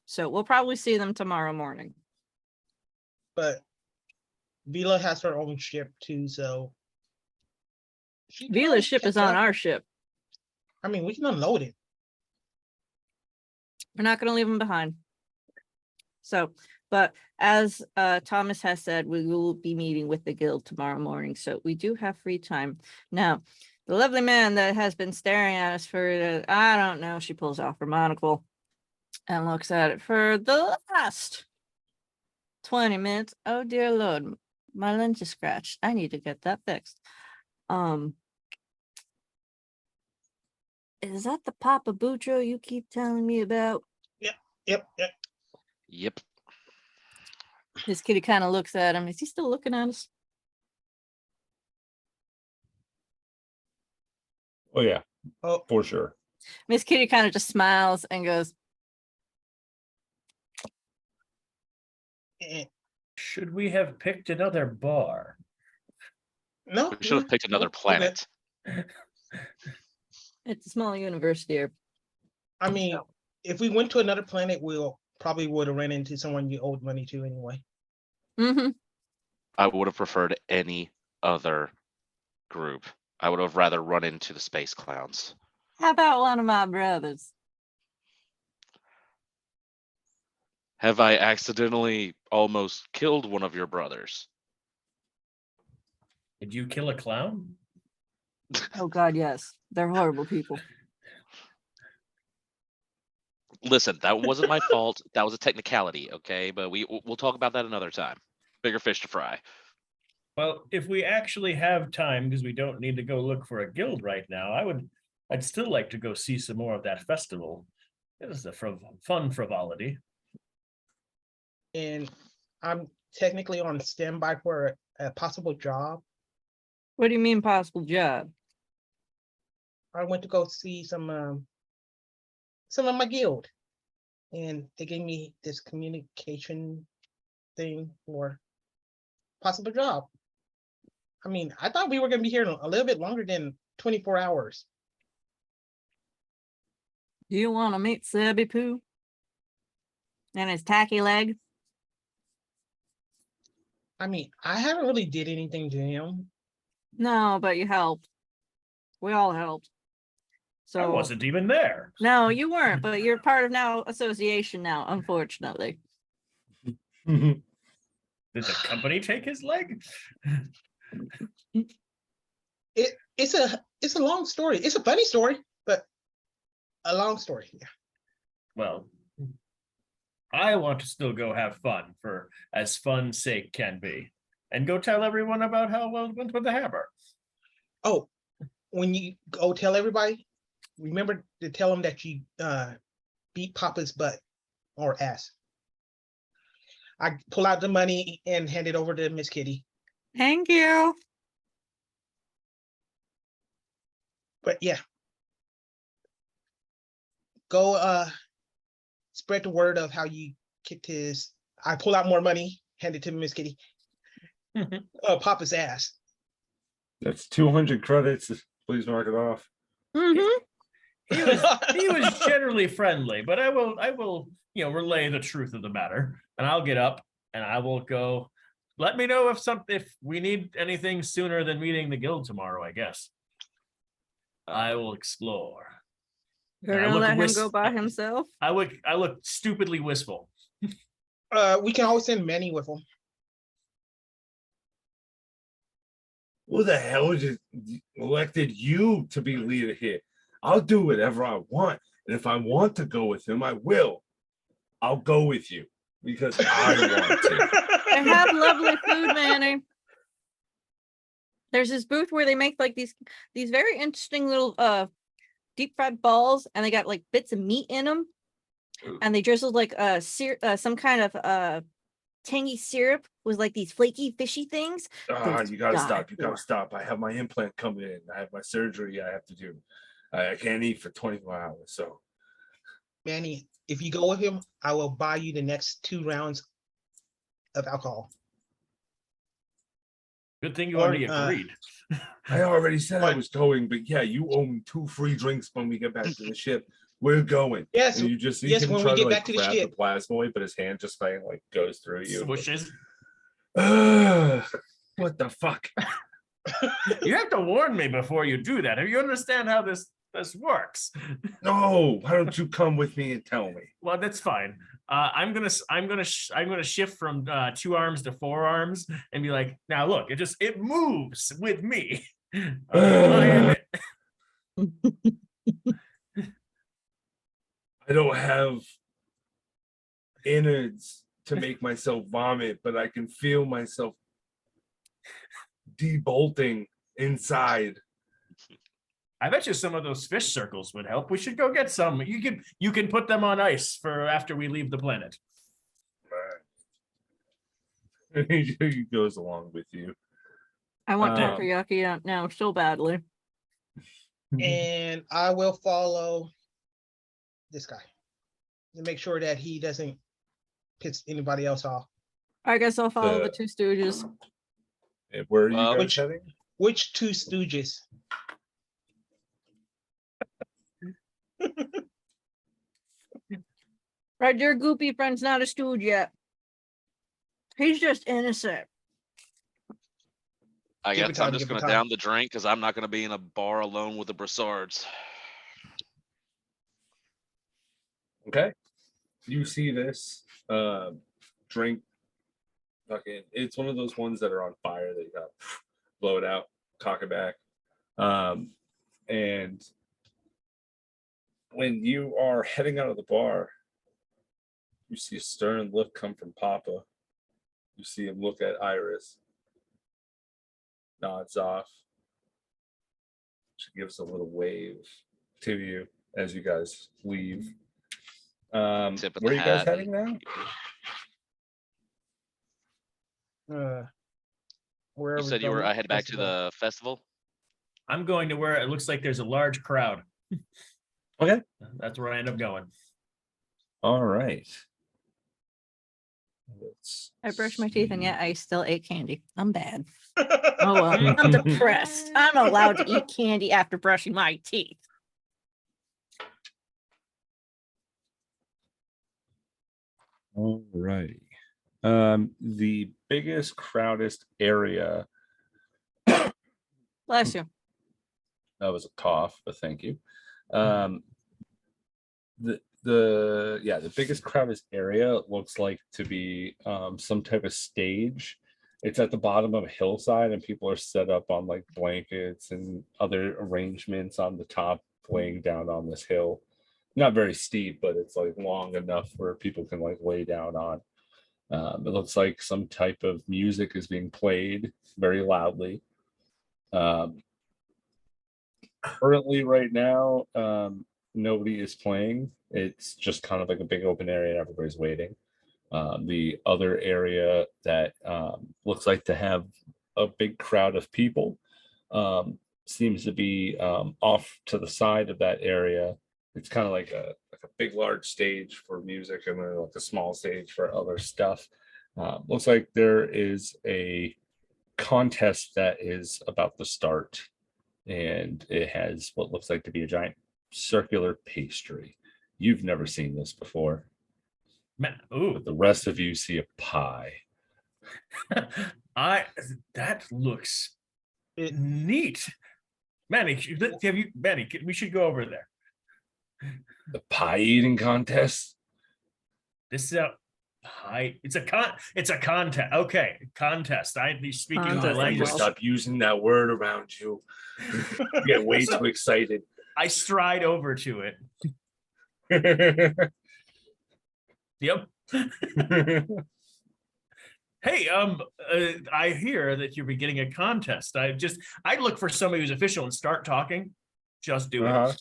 So we'll probably see them tomorrow morning. But Vila has her own ship too, so she can Vila's always ship is catch on up. our ship. I mean, we can unload it. We're not going to leave them behind. So, but as Thomas has said, we will be meeting with the guild tomorrow morning. So we do have free time. Now, the lovely man that has been staring at us for, I don't know, she pulls off her monocle and looks at it for the last 20 minutes. Oh, dear Lord. My lens is scratched. I need to get that fixed. Is that the Papa Bucho you keep telling me about? Yep. Yep. This kitty kind of looks at him. Is he still looking at us? Oh yeah, Oh, for sure. Miss Kitty kind of just smiles and goes, eh, Should we have picked another bar? no. We should have picked another nope, we're good. planet. it's a small universe here. I mean, if we went to another planet, we'll probably would have ran into someone you owed money to anyway. Mm-hmm. I would have preferred any other group. I would have rather run into the space clowns. How about one of my brothers? Have I accidentally almost killed one of your brothers? Did you kill a clown? Oh God, yes. They're horrible people. Listen, that wasn't my fault. That was a technicality, okay? But we'll talk about that another time. Bigger fish to fry. Well, if we actually have time, because we don't need to go look for a guild right now, I'd still like to go see some more of that festival. It is a fun frivolity. And I'm technically on standby for a possible job. What do you mean possible job? I went to go see some of my guild, and they gave me this communication thing for possible job. I mean, I thought we were going to be here a little bit longer than 24 hours. Do you want to meet Sebby Poo? And his tacky leg? I mean, I haven't really did anything to him. No, but you helped. We all helped. I So wasn't even there. no, you weren't, but you're part of now association now, unfortunately. Did the company take his leg? It's a long story. It's a funny story, but a long story. Yeah. Well, I want to still go have fun for as fun's sake can be. And go tell everyone about how well it went with the hammer. Oh, when you go tell everybody, remember to tell them that you beat Papa's butt or ass. I pull out the money and hand it over to Miss Kitty. Thank you. But yeah, go spread the word of how you kicked his. I pull out more money, hand it to Miss Kitty. Papa's ass. That's 200 credits. Please mark it off. Mm-hmm. He was generally friendly, but I will relay the truth of the matter, and I'll get up and I will go. Let me know if we need anything sooner than meeting the guild tomorrow, I guess. I will explore. You're And I gonna look let him go by himself? I look stupidly wistful. We can always send Manny with him. Who the hell just elected you to be leader here? I'll do whatever I want. And if I want to go with him, I will. I'll go with you because I want to. They have lovely food, Manny. There's this booth where they make like these very interesting little deep fried balls, and they got like bits of meat in them, and they drizzled like some kind of tangy syrup with like these flaky fishy things. You gotta stop. You gotta stop. I have my implant coming in. I have my surgery I have to do. I can't eat for 24 hours. So Manny, if you go with him, I will buy you the next 2 rounds of alcohol. Good thing you already agreed. I already said I was going, but yeah, you owe me 2 free drinks when we get back to the ship. We're going. Yes, And you just see yes, him when try we to get like back to the grab ship. the plasmoid, but his hand just like goes through you. Swishes. What the fuck? You have to warn me before you do that. If you understand how this works. No, why don't you come with me and tell me? Well, that's fine. I'm gonna shift from 2 arms to 4 arms and be like, now look, it moves with me. I don't have innards to make myself vomit, but I can feel myself debolting inside. I bet you some of those fish circles would help. We should go get some. You can put them on ice for after we leave the planet. He goes along with you. I want Um, takoyaki out now so badly. And I will follow this guy to make sure that he doesn't piss anybody else off. I guess I'll follow the The- two stooges. And where are you Well, guys Which- heading? Which two stooges? Right, your goopy friend's not a stooge yet. He's just innocent. I Give it guess time, I'm just give it gonna time. down the drink because I'm not gonna be in a bar alone with the Brassards. Okay. You see this drink. Fucking, it's one of those ones that are on fire that you got blow it out, cock it back. And when you are heading out of the bar, you see a stern look come from Papa. You see him look at Iris, nods off. She gives a little wave to you as you guys leave. Tip of Where are the you guys hat heading and- Where are You we said you were going? I head back to Festival. the festival. I'm going to where it looks like there's a large crowd. Okay. That's where I end up going. All right. I brushed my teeth and see. yet I still ate candy. I'm bad. Oh well. I'm depressed. I'm allowed to eat candy after brushing my teeth. All right. The biggest, crowdest area. Bless you. That was a cough, but thank you. The biggest, crowdest area looks like to be some type of stage. It's at the bottom of a hillside, and people are set up on like blankets and other arrangements on the top, laying down on this hill. Not very steep, but it's like long enough where people can like lay down on. It looks like some type of music is being played very loudly. Currently, right now, nobody is playing. It's just kind of like a big open area and everybody's waiting. The other area that looks like to have a big crowd of people seems to be off to the side of that area. It's kind of like a big large stage for music and then like a small stage for other stuff. Looks like there is a contest that is about to start, and it has what looks like to be a giant circular pastry. You've never seen this before, Ooh, but the rest of you see a pie. that looks It- neat. Manny, Manny, we should go over there. The pie eating contest. This is a pie. It's a contest. Okay, contest. I'd be speaking my Contest, I need to language. well. stop using that word around you. You get way too excited. I stride over to it. Yep. Hey, I hear that you're beginning a contest. I look for somebody who's official and start talking. Just do Uh-huh.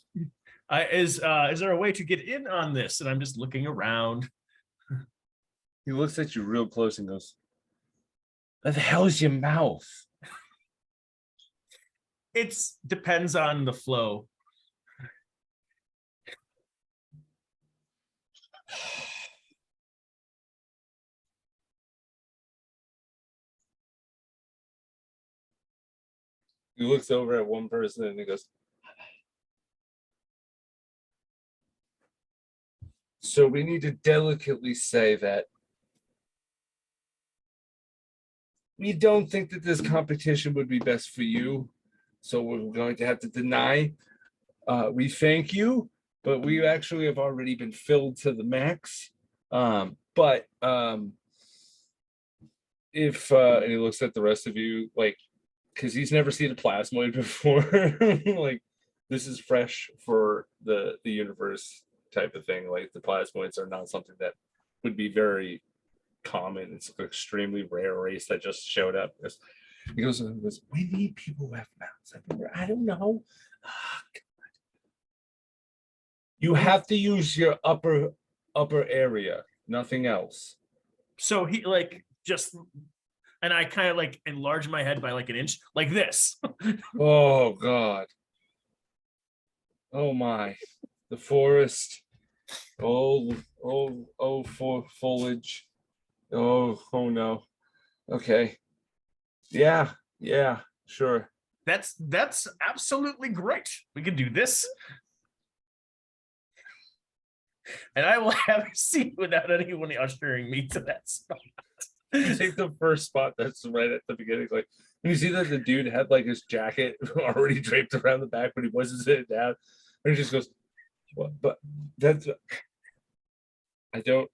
it. Is there a way to get in on this? And I'm just looking around. He looks at you real close and goes, "What the hell is your mouth?" It's depends on the flow. He looks over at one person and he goes, "So we need to delicately say that we don't think that this competition would be best for you. So we're going to have to deny. We thank you, but we actually have already been filled to the max. But if and he looks at the rest of you like, because he's never seen a plasmoid before, like this is fresh for the universe type of thing. Like the plasmoids are not something that would be very common. It's an extremely rare race that just showed up. He goes, we need people who have mouths. I don't know. Ah, God. You have to use your upper area, nothing else. So he like just, and I kind of like enlarge my head by like an inch, like this. Oh God. Oh my. The forest. Oh, for foliage. Oh no. Okay. Yeah, sure. That's absolutely great. We can do this. And I will have a seat without anyone ushering me to that spot. You take the first spot that's right at the beginning. Like, and you see that the dude had like his jacket already draped around the back, but he wasn't sitting down. And he just goes, "What? But that's I don't."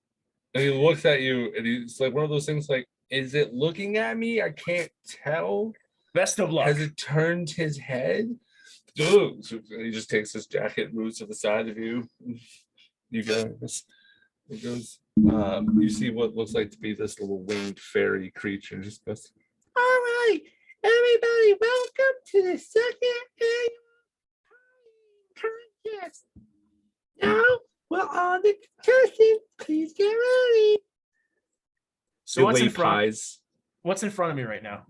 And he looks at you, and he's like one of those things. Like, is it looking at me? I can't tell. Best of luck. Has it turned his head? Ugh. So he just takes his jacket, moves to the side of you. You guys, it goes. You see what looks like to be this little winged fairy creature. Just goes. All right, everybody, welcome to the second annual contest. Now we're on the contestants. Please get ready. So what's in front? Pies. What's in front of me right now?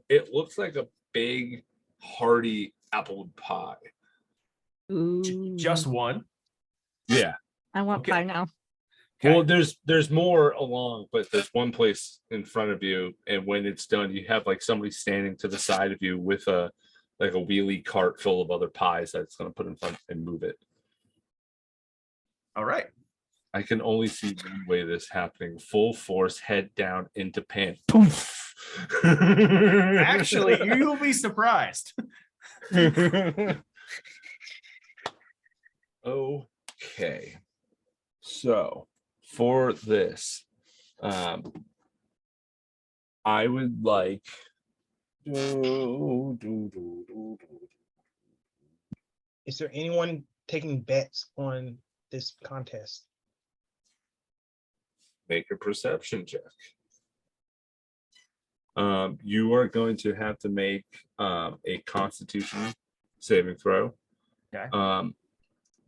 It looks like a big, hearty apple pie. Ooh, Just one. Yeah. I want Okay. pie now. Okay. Well, there's more along, but there's one place in front of you, and when it's done, you have like somebody standing to the side of you with a wheelie cart full of other pies that's going to put in front and move it. All right. I can only see one way this happening: full force, head down into pan. Poof. Actually, you'll be surprised. Okay. So for this, I would like Is there anyone taking bets on this contest? make a perception check. You are going to have to make a Constitution saving throw. Okay.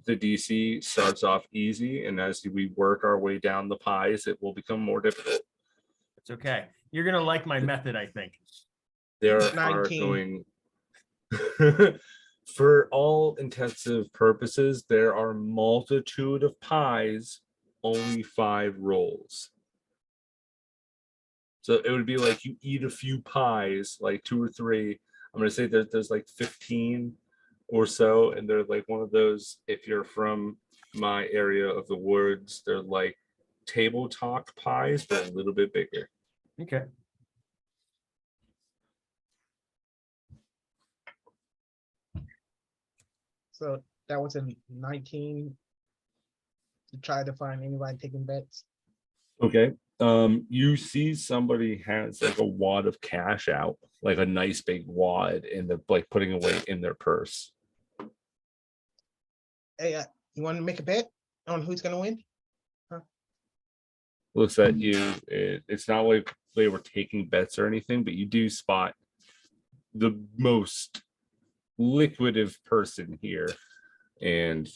The DC starts off easy, and as we work our way down the pies, it will become more difficult. It's okay. You're gonna like my method, I think. There are 19. going for all intensive purposes, there are multitude of pies, only 5 rolls. So it would be like you eat a few pies, like 2 or 3. I'm gonna say that there's like 15 or so, and they're like one of those, if you're from my area of the woods, they're like table talk pies, but a little bit bigger. Okay. So that was a 19 to try to find anybody taking bets. Okay. You see somebody has like a wad of cash out, like a nice big wad, and they're like putting away in their purse. Hey, you want to make a bet on who's gonna win? Looks at you. It's not like they were taking bets or anything, but you do spot the most liquidative person here, and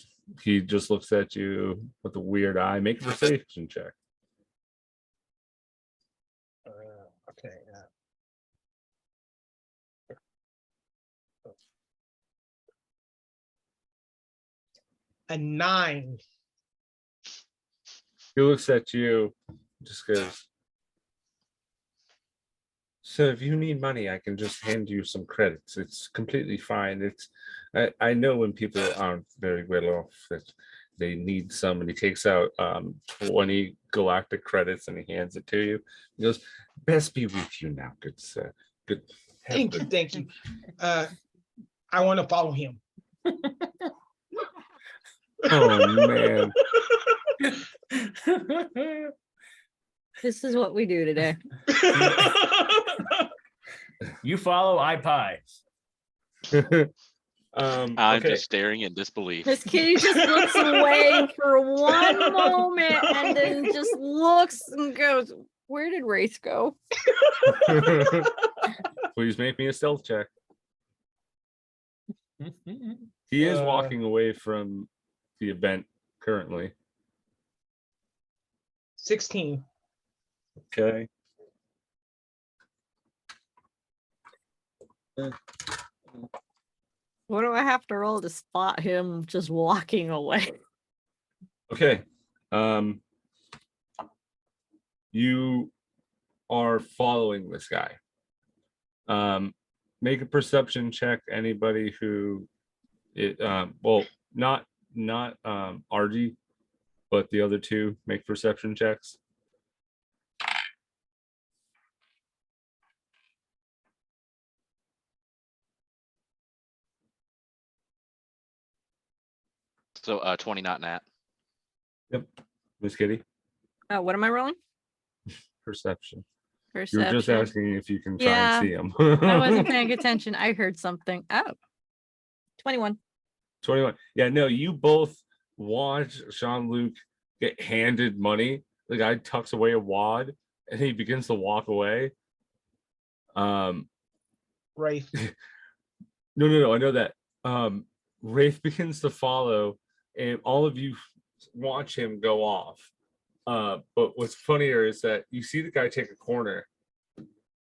he just looks at you with a weird eye. Make a perception check. Okay. A 9. He looks at you, just goes, so if you need money, I can just hand you some credits. It's completely fine. I know when people aren't very well off that they need some, and he takes out 20 galactic credits and he hands it to you. He goes, best be with you now, good sir. Good. Thank you. I want to follow him. Oh man. This is what we do today. You follow, I pie. I'm Okay. just staring in disbelief. Miss Kitty just looks away for one moment and then just looks and goes, where did Race go? Please make me a stealth check. He is walking away from the event currently. 16. Okay. What do I have to roll to spot him just walking away? Okay. You are following this guy. Make a perception check. Anybody who it well, not RG, but the other two make perception checks. So 20, not Nat. Miss Kitty, Oh, what am I rolling? perception. Perception. You were just asking if you can try Yeah, and see him. I wasn't paying attention. I heard something. Oh, 21. 21. Yeah, no, you both watch Sean Luke get handed money. The guy tucks away a wad and he begins to walk away. Rafe. No, I know that. Rafe begins to follow, and all of you watch him go off. But what's funnier is that you see the guy take a corner,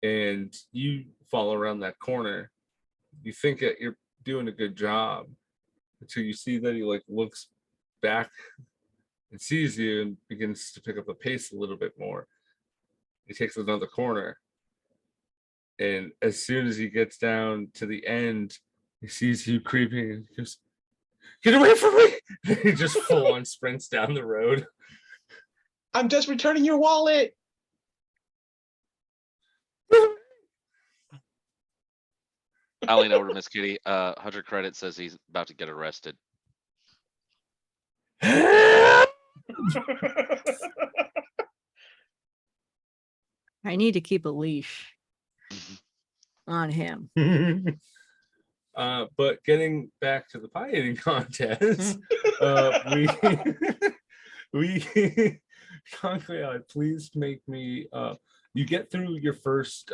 and you follow around that corner. You think that you're doing a good job until you see that he like looks back and sees you and begins to pick up the pace a little bit more. He takes another corner. And as soon as he gets down to the end, he sees you creeping and he goes, "Get away from me!" He just full on sprints down the road. I'm just returning your wallet. I lean over to Miss Kitty. 100 credit says he's about to get arrested. I need to keep a leash on him. But getting back to the pie eating contest, we Concrete, please make me you get through your first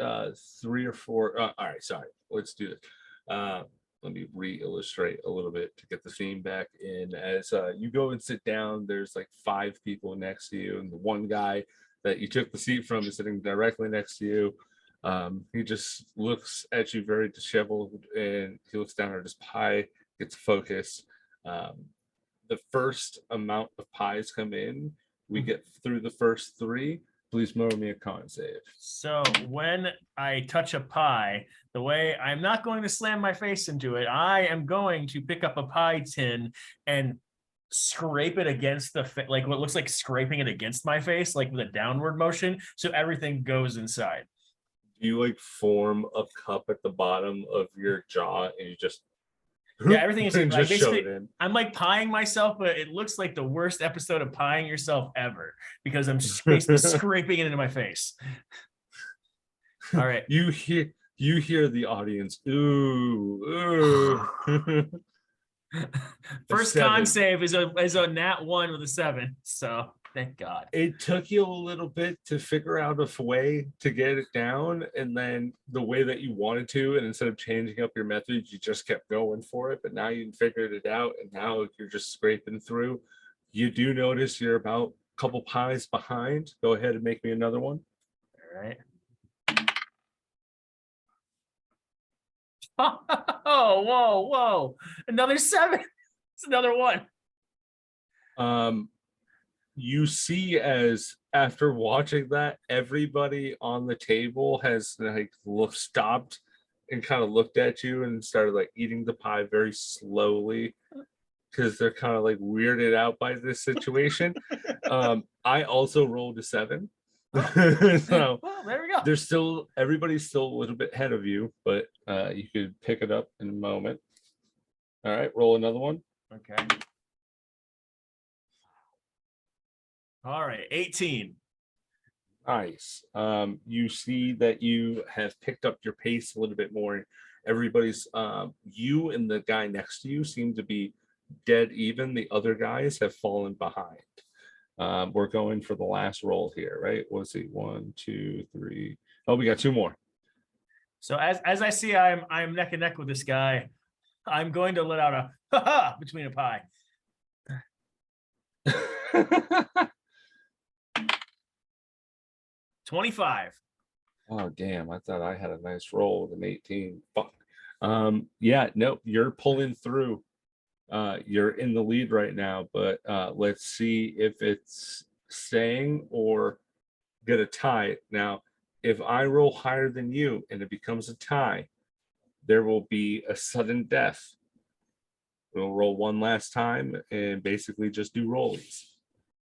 3 or 4 all right, sorry, let's do this. Let me re-illustrate a little bit to get the theme back in. As you go and sit down, there's like 5 people next to you, and the one guy that you took the seat from is sitting directly next to you. He just looks at you very disheveled, and he looks down at his pie, gets focused. The first amount of pies come in. We get through the first 3. Please roll me a con save. So when I touch a pie, the way I'm not going to slam my face into it, I am going to pick up a pie tin and scrape it against the like what looks like scraping it against my face, like with a downward motion, so everything goes inside. You like form a cup at the bottom of your jaw, and you just Everything is and like just shove it basically in. I'm like pieing myself, but it looks like the worst episode of pieing yourself ever because I'm basically scraping it into my face. All right. You hear the audience. Ooh. First con save is a nat 1 with a 7. So thank God. It took you a little bit to figure out a way to get it down, and then the way that you wanted to, and instead of changing up your methods, you just kept going for it. But now you figured it out, and now you're just scraping through. You do notice you're about a couple pies behind. Go ahead and make me another one. All right. Oh, whoa. Another 7. It's another 1. You see, as after watching that, everybody on the table has like stopped and kind of looked at you and started like eating the pie very slowly because they're kind of like weirded out by this situation. I also rolled a 7. So well, there we go. there's everybody's still a little bit ahead of you, but you could pick it up in a moment. All right, roll another one. Okay. All right, 18. Nice. You see that you have picked up your pace a little bit more. Everybody's you and the guy next to you seem to be dead even. The other guys have fallen behind. We're going for the last roll here, right? Let's see, 1, 2, 3. Oh, we got 2 more. So as I see I'm neck and neck with this guy, I'm going to let out a ha between a pie. 25. Oh damn! I thought I had a nice roll with an 18. Fuck. Yeah, no, you're pulling through. You're in the lead right now, but let's see if it's staying or gonna tie it. Now, if I roll higher than you and it becomes a tie, there will be a sudden death. We'll roll one last time and basically just do rollies.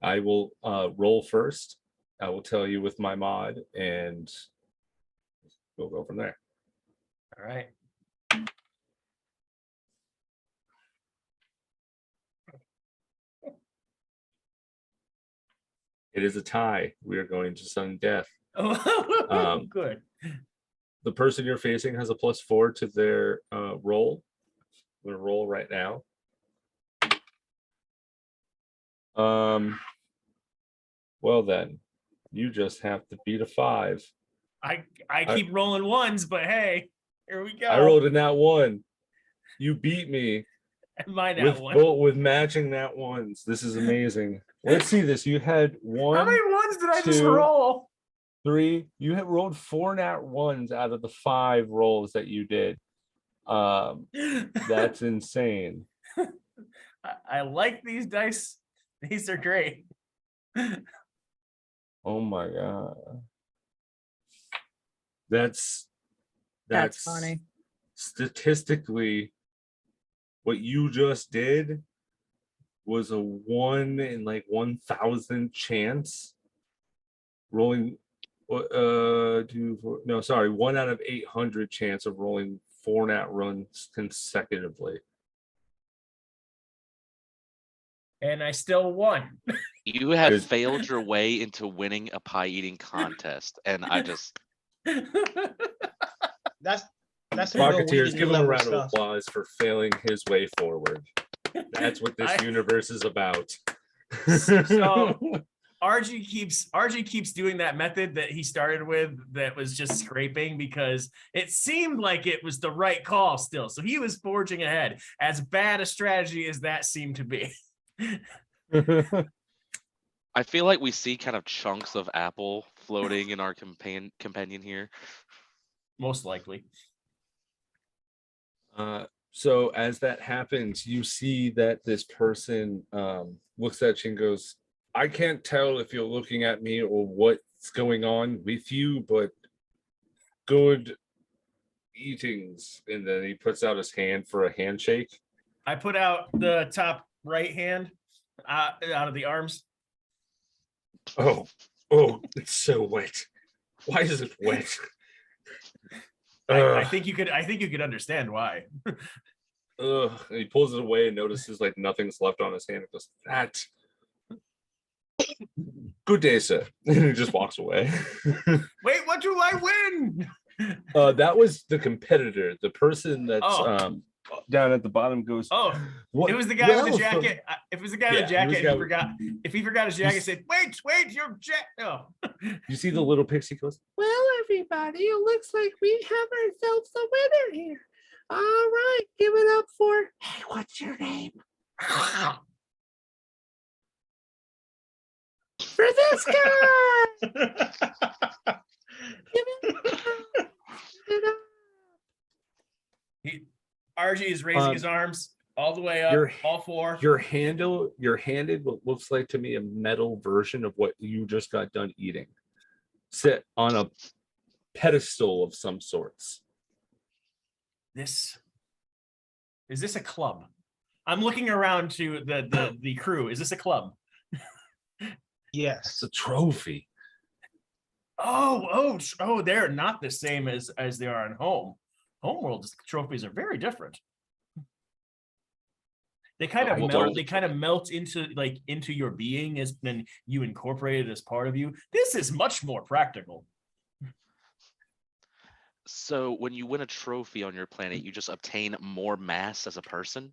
I will roll first. I will tell you with my mod, and we'll go from there. All right. It is a tie. We are going to sudden death. Oh, good. The person you're facing has a +4 to their roll. I'm gonna roll right now. Well then, you just have to beat a 5. I keep rolling ones, but hey, here we go. I rolled a nat 1. You beat me Mine with that one. with matching nat 1s. This is amazing. Let's see this. You had How many 1, ones did I just 2, roll? 3. You had rolled 4 nat 1s out of the 5 rolls that you did. That's insane. I like these dice. These are great. Oh my god. That's funny. Statistically, what you just did was a 1 in like 1,000 chance rolling 1 out of 800 chance of rolling 4 nat runs consecutively. And I still won. You have Good. failed your way into winning a pie eating contest, and I just That's some real Rocketeers, weed give him a level round of stuff. applause for failing his way forward. That's what this universe is about. So RG keeps doing that method that he started with that was just scraping because it seemed like it was the right call still. So he was forging ahead. As bad a strategy as that seemed to be. I feel like we see kind of chunks of apple floating in our companion here. Most likely. So as that happens, you see that this person looks at you and goes, I can't tell if you're looking at me or what's going on with you, but good eatings. And then he puts out his hand for a handshake. I put out the top right hand out of the arms. Oh, it's so wet. Why is it wet? I think you could understand why. And he pulls it away and notices like nothing's left on his hand. It goes, that. Good day, sir. And he just walks away. Wait, what do I win? That was the competitor. The person that's down at the bottom goes, Oh, what? it was the guy with the Well, jacket. If it was the guy with the jacket, he forgot. If he forgot his jacket, say, "Wait, your jacket." Oh. You see the little pixie goes, well, everybody, it looks like we have ourselves a winner here. All right, give it up for, hey, what's your name? For this guy. Give it up. RG is raising his arms all the way up, all four. You're handed what looks like to me a metal version of what you just got done eating. Sit on a pedestal of some sorts. Is this a club? I'm looking around to the crew. Is this a club? Yes. It's a trophy. Oh, they're not the same as they are in home. Homeworld trophies are very different. They kind of melt. They kind of melt into your being as then you incorporate it as part of you. This is much more practical. So when you win a trophy on your planet, you just obtain more mass as a person?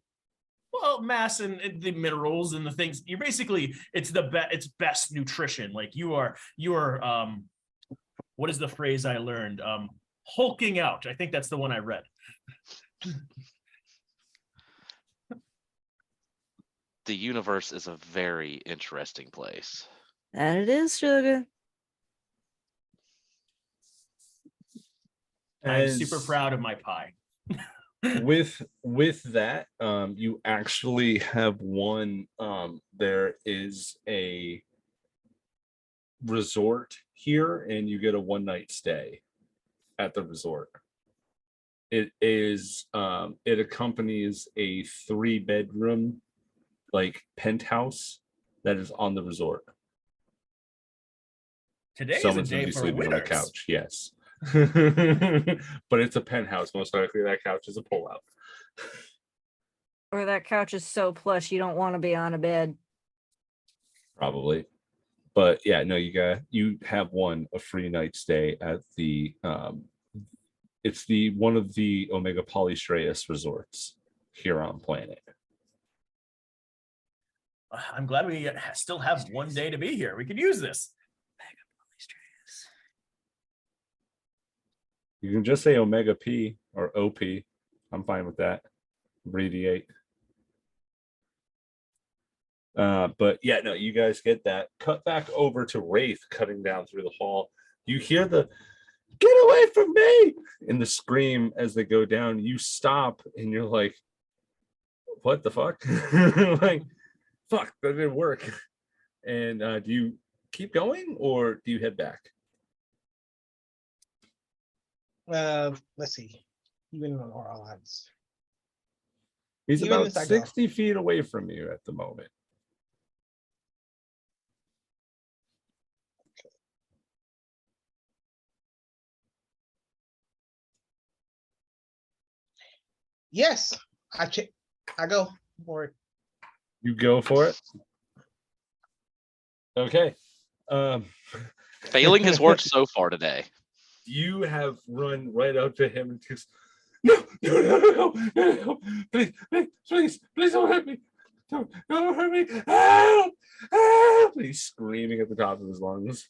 Well, mass and the minerals and the things. You're basically it's best nutrition. Like you are what is the phrase I learned? hulking out. I think that's the one I read. The universe is a very interesting place. That it is, sugar. I'm super As- proud of my pie. with that, you actually have won. There is a resort here, and you get a 1-night stay at the resort. It is it accompanies a 3-bedroom like penthouse that is on the resort. Today Someone's is a gonna day be for sleeping on the winners. couch, yes. But it's a penthouse. Most likely that couch is a pullout. Or that couch is so plush you don't want to be on a bed. Probably. But yeah, no, you have won a free night stay at the it's the one of the Omega Polystraeus resorts here on planet. I'm glad we still have one day to be here. We could use this. You can just say Omega P or OP. I'm fine with that. Abbreviate. But yeah, no, you guys get that. Cut back over to Wraith cutting down through the hall. You hear the "Get away from me!" and the scream as they go down. You stop and you're like, what the fuck? Like, fuck, that didn't work. And do you keep going or do you head back? Let's see. Even on our odds. He's Even about as I go. 60 feet away from you at the moment. Yes, I go for it. You go for it. Okay. Failing has worked so far today. You have run right up to him and just no, please don't hurt me. Don't hurt me. Help! Help! He's screaming at the top of his lungs.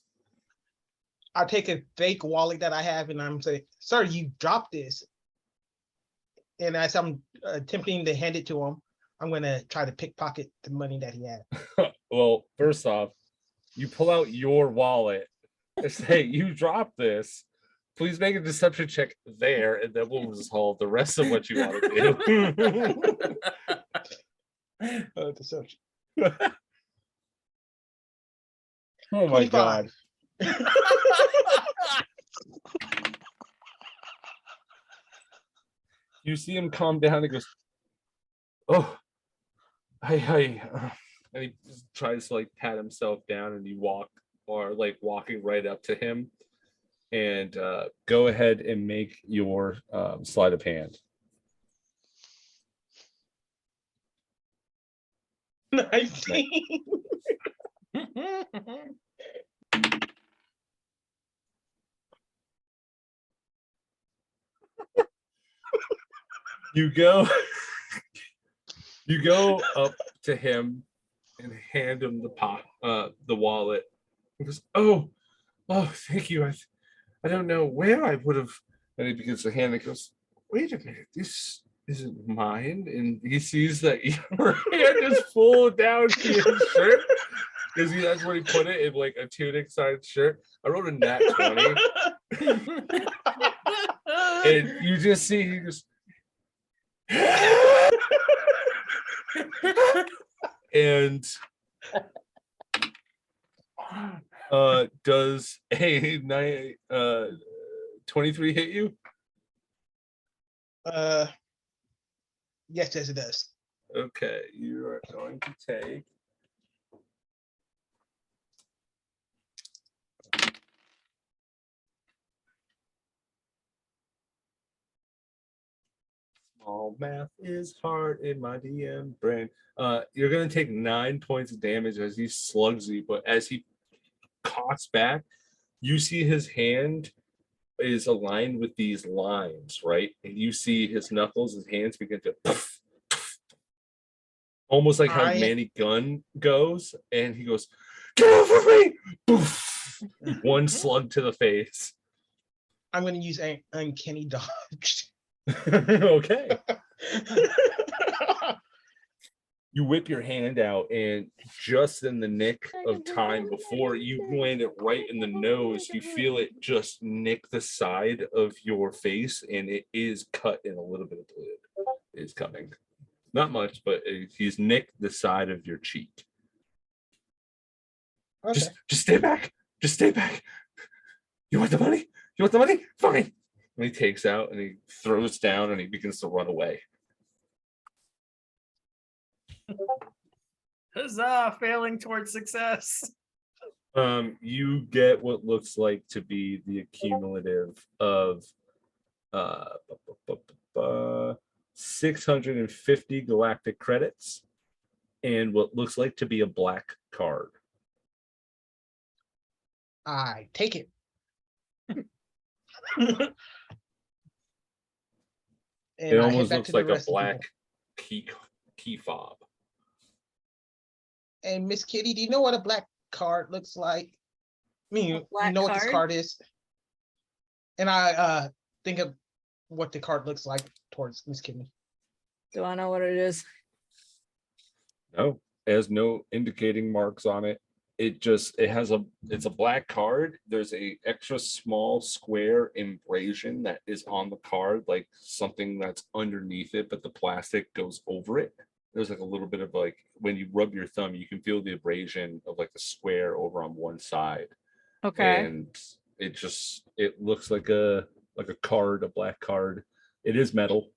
I take a fake wallet that I have and I'm saying, "Sir, you dropped this." And as I'm attempting to hand it to him, I'm gonna try to pickpocket the money that he had. Well, first off, you pull out your wallet and say, "You dropped this. Please make a deception check there, and then we'll resolve the rest of what you want to do." Deception. Oh my 25. god. You see him calm down and goes, "Oh, and he just tries to like pat himself down, and you walking right up to him. And go ahead and make your sleight of hand. 19. You go up to him and hand him the wallet. He goes, oh, thank you. I don't know where I would have. And he begins to hand it. Goes, wait a minute, this isn't mine. And he sees that your hand is full down to your shirt because that's where he put it in like a tunic sized shirt. I wrote a nat 20, and you just see he just. And does a 23 hit you? Yes, it does. Okay, you are going to take small math is hard in my DM brain. You're gonna take 9 points of damage as he slugs you, but as he coughs back, you see his hand is aligned with these lines, right? And you see his knuckles, his hands begin to poof, poof, almost like how Manny Gunn goes, and he goes, "Get over me!" Poof, one slug to the face. I'm gonna use an uncanny dodge. Okay. You whip your hand out, and just in the nick of time before you land it right in the nose, you feel it just nick the side of your face, and it is cut, and a little bit of blood is coming. Not much, but he's nicked the side of your cheek. Okay. Just stay back. Just stay back. You want the money? You want the money? Fine. And he takes out and he throws down and he begins to run away. Huzzah! Failing towards success. You get what looks like to be the accumulative of 650 galactic credits and what looks like to be a black card. I take it. It I head almost back looks to the like a rest of the black people. key fob. And Miss Kitty, do you know what a black card looks like? I mean, you black know what this card? card is? And I think of what the card looks like towards Miss Kitty. Do I know what it is? No, it has no indicating marks on it. It's a black card. There's a extra small square abrasion that is on the card, like something that's underneath it, but the plastic goes over it. There's like a little bit of like when you rub your thumb, you can feel the abrasion of like the square over on one side. Okay. And it looks like a card, a black card. It is metal.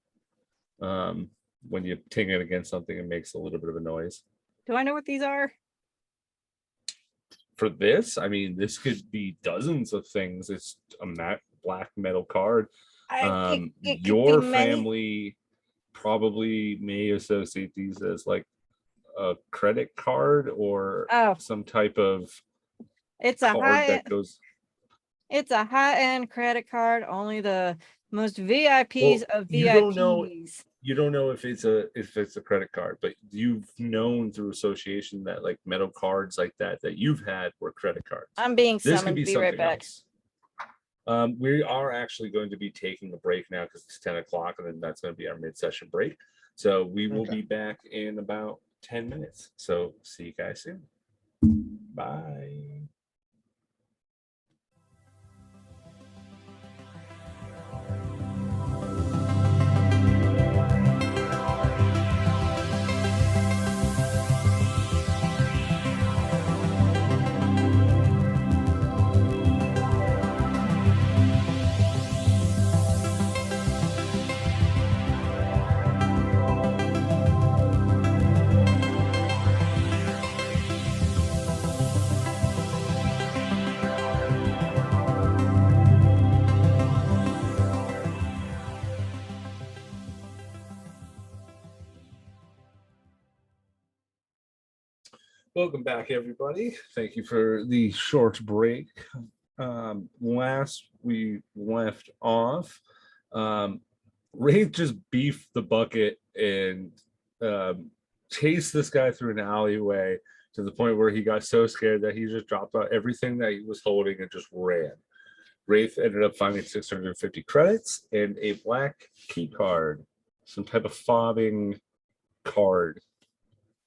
When you ting it against something, it makes a little bit of a noise. Do I know what these are? For this, I mean, this could be dozens of things. It's a black metal card. It could Your be many- family probably may associate these as like a credit card or some type of It's a card that goes. It's a high-end credit card. Only the most VIPs of you don't know- VIPs. You don't know if it's a credit card, but you've known through association that like metal cards like that you've had were credit cards. I'm being This could summoned. be Be right something back. else. We are actually going to be taking a break now because it's 10 o'clock, and then that's going to be our mid-session break. So we will be back in about 10 minutes. So see you guys soon. Bye. Welcome back, everybody. Thank you for the short break. Last we left off, Ray just beefed the bucket and chased this guy through an alleyway to the point where he got so scared that he just dropped out everything that he was holding and just ran. Wraith ended up finding 650 credits and a black key card, some type of fobbing card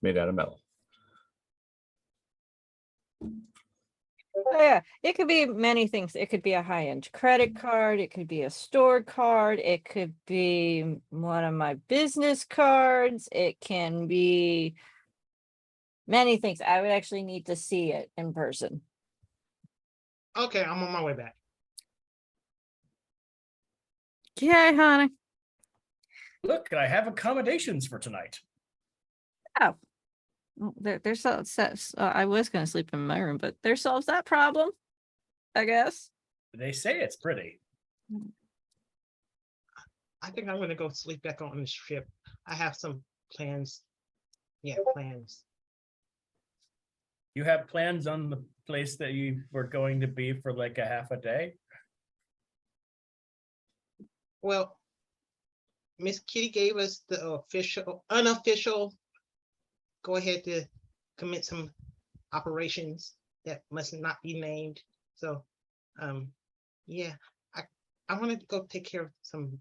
made out of metal. Oh, yeah, it could be many things. It could be a high-end credit card. It could be a store card. It could be one of my business cards. It can be many things. I would actually need to see it in person. Okay, I'm on my way back. Okay, honey. Look, I have accommodations for tonight. Oh, there's I was going to sleep in my room, but there solves that problem, I guess. They say it's pretty. I think I'm going to go sleep back on the ship. I have some plans. Yeah, plans. You have plans on the place that you were going to be for like a half a day? Well, Miss Kitty gave us the unofficial go ahead to commit some operations that must not be named. So, yeah, I want to go take care of some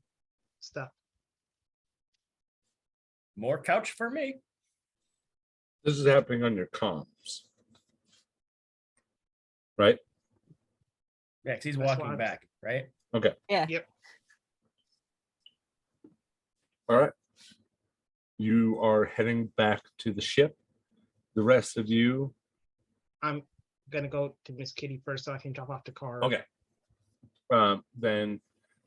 stuff. More couch for me. This is happening on your comms. Right? Yeah, 'cause he's That's walking why- back, right? Okay. Yeah. Yep. All right. You are heading back to the ship. The rest of you. I'm gonna go to Miss Kitty first so I can drop off the car. Okay. Then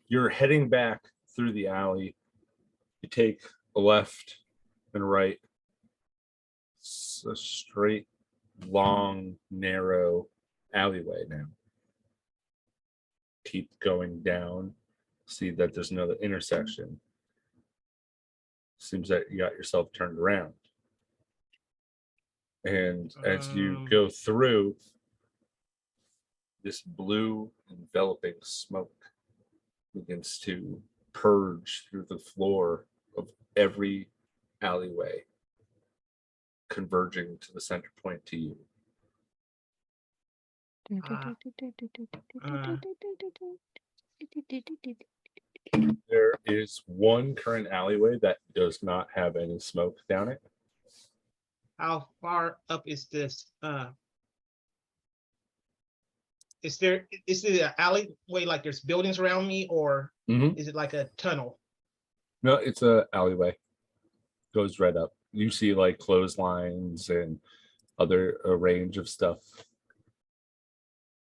you're heading back through the alley. You take a left and right. It's a straight, long, narrow alleyway now. Keep going down. See that there's another intersection. Seems that you got yourself turned around. And as you go through, this blue enveloping smoke begins to purge through the floor of every alleyway, converging to the center point to you. There is one current alleyway that does not have any smoke down it. How far up is this? Is there an alleyway like there's buildings around me, or Mhm. is it like a tunnel? No, it's a alleyway. Goes right up. You see like clotheslines and a range of stuff.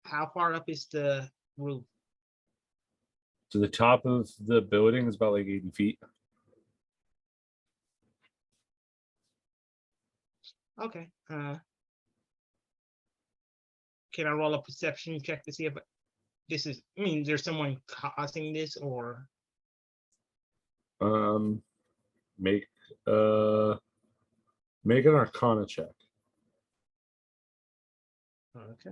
How far up is the roof? To the top of the building is about like 80 feet. Okay. Can I roll a perception check to see if this is? I mean, there's someone causing this, or Make make an Arcana check. okay.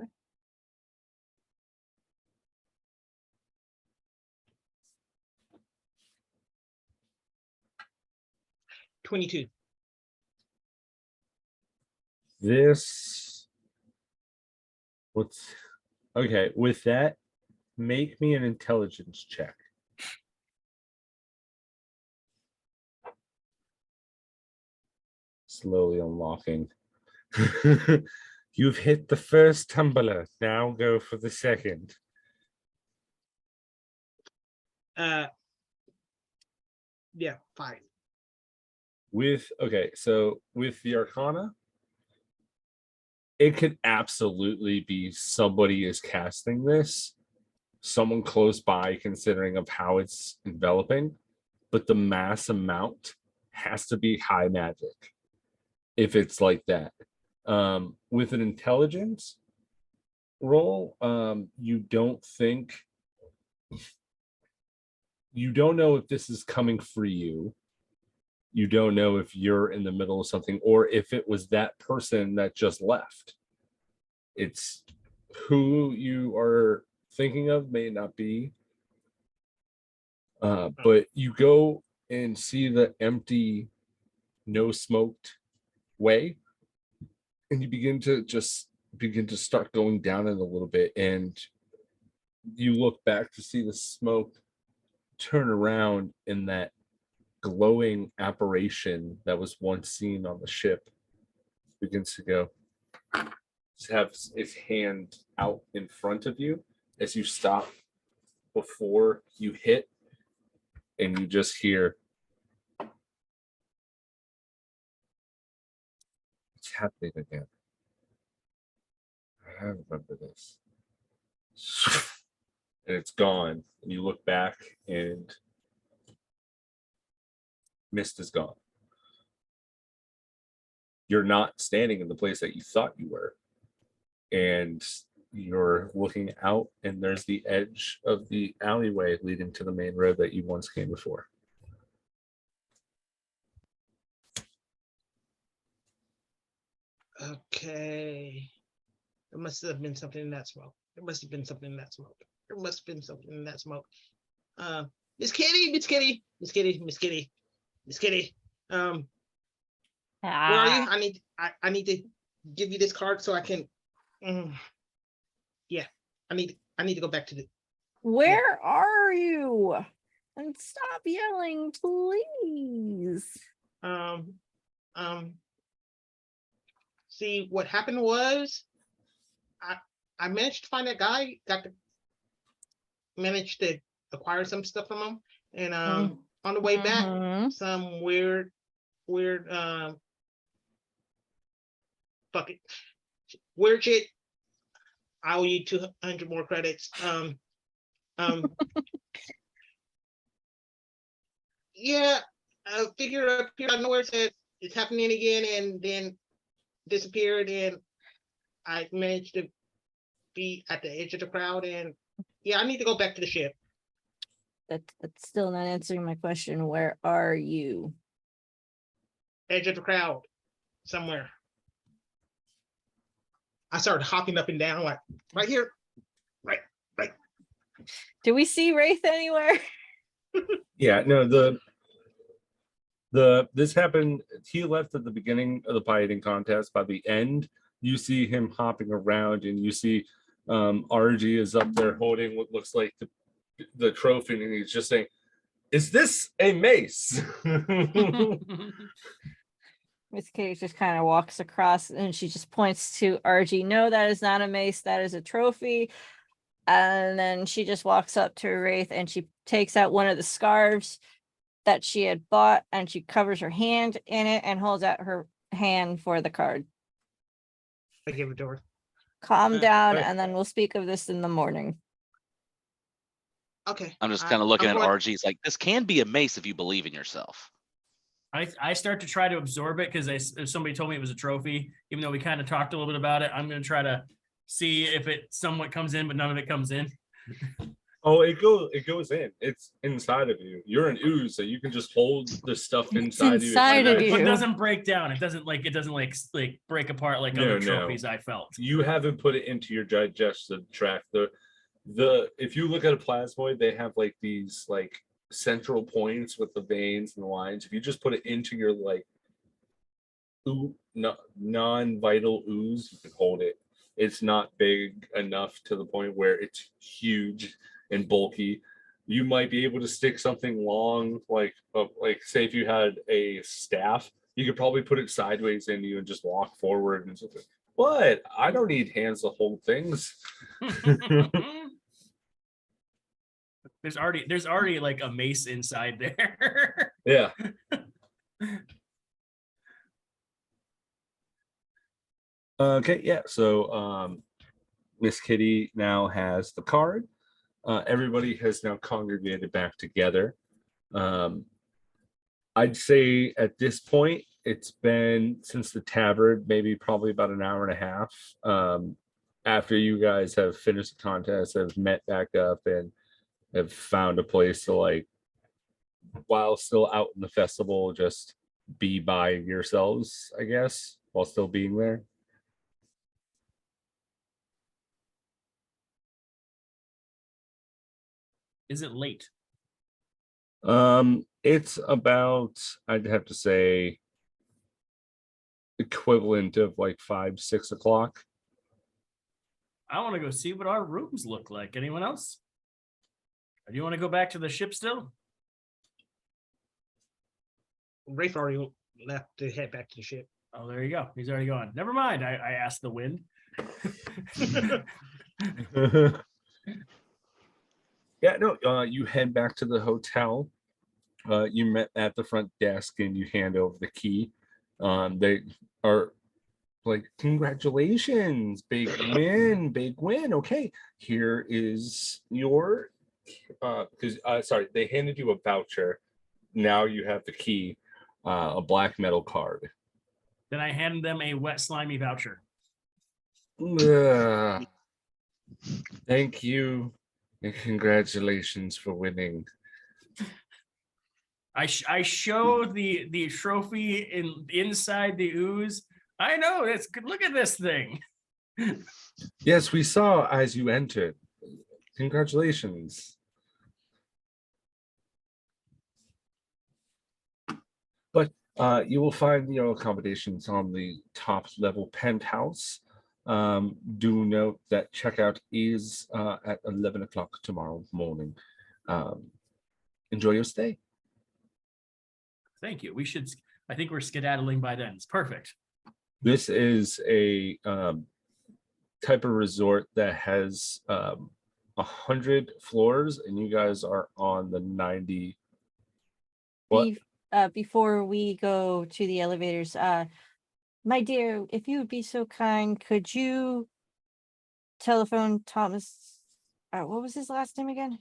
$22. This what's okay with that? Make me an intelligence check. Slowly unlocking. You've hit the first tumbler. Now go for the second. Yeah, 5. So with the Arcana, it could absolutely be somebody is casting this, someone close by, considering of how it's enveloping, but the mass amount has to be high magic if it's like that. With an intelligence roll, you don't know if this is coming for you. You don't know if you're in the middle of something or if it was that person that just left. It's who you are thinking of may not be. But you go and see the empty, no smoked way, and you begin to start going down it a little bit, and you look back to see the smoke turn around in that glowing apparition that was once seen on the ship begins to go, have its hand out in front of you as you stop before you hit, and you just hear, it's happening again. I remember this. And it's gone. And you look back and mist is gone. You're not standing in the place that you thought you were. And you're looking out, and there's the edge of the alleyway leading to the main road that you once came before. Okay. There must have been something in that smoke. There must have been something in that smoke. There must have been something in that smoke. Miss Kitty, Miss Kitty, Miss Kitty, Miss Kitty, Miss Kitty. Where are you? I need to give you this card so I can. Yeah, I need to go back to Where are you? And stop yelling, please. Um, see, what happened was I managed to find that guy, managed to acquire some stuff from him. And on the way back, Mhm. some weird, fuck it, weird shit. I owe you 200 more credits. Yeah, a figure appeared out of nowhere, said it's happening again, and then disappeared. And I managed to be at the edge of the crowd. And yeah, I need to go back to the ship. That's still not answering my question. Where are you? Edge of the crowd, somewhere. I started hopping up and down, like right here, right. Do we see Wraith anywhere? Yeah, no, this happened. He left at the beginning of the piloting contest. By the end, you see him hopping around, and you see RG is up there holding what looks like the trophy, and he's just saying, "Is this a mace?" Miss Kitty just kind of walks across and she just points to RG. No, that is not a mace. That is a trophy. And then she just walks up to Wraith and she takes out one of the scarves that she had bought and she covers her hand in it and holds out her hand for the card. I give it to her. Calm down, right. and then we'll speak of this in the morning. Okay. I'm just kind of looking I'm at going- RG's like, this can be a mace if you believe in yourself. I start to try to absorb it because if somebody told me it was a trophy, even though we kind of talked a little bit about it, I'm going to try to see if it somewhat comes in, but none of it comes in. Oh, it goes in. It's inside of you. You're an ooze, so you can just hold the stuff inside inside you. of you. But it doesn't break down. It doesn't like break apart like No, other no. trophies I felt. You haven't put it into your digestive tract. The if you look at a plasmoid, they have like these like central points with the veins and the lines. If you just put it into your like non-vital ooze, you can hold it. It's not big enough to the point where it's huge and bulky. You might be able to stick something long, like say if you had a staff, you could probably put it sideways in you and just walk forward and something. But I don't need hands to hold things. There's already like a mace inside there. Yeah. Okay, yeah. So Miss Kitty now has the card. Everybody has now congregated back together. I'd say at this point, it's been since the tavern, maybe probably about an hour and a half. After you guys have finished the contest, have met back up and have found a place to like, while still out in the festival, just be by yourselves, I guess, while still being there. Is it late? It's about, I'd have to say, equivalent of like 5-6 o'clock. I want to go see what our rooms look like. Anyone else? Or do you want to go back to the ship still? Rafe already left to head back to the ship. Oh, there you go. He's already gone. Never mind. I asked the wind. Yeah, no, you head back to the hotel. You met at the front desk and you hand over the key. They are like, congratulations, big win. Okay, here is your sorry, they handed you a voucher. Now you have the key, a black metal card. Then I hand them a wet slimy voucher. Ugh. Thank you and congratulations for winning. I show the trophy inside the ooze. I know, it's good. Look at this thing. Yes, we saw as you entered. Congratulations. But you will find accommodations on the top level penthouse. Do note that checkout is at 11 o'clock tomorrow morning. Enjoy your stay. Thank you. I think we're skedaddling by then. It's perfect. This is a type of resort that has 100 floors, and you guys are on the 90. What? Before we go to the elevators, my dear, if you would be so kind, could you telephone Thomas? What was his last name again?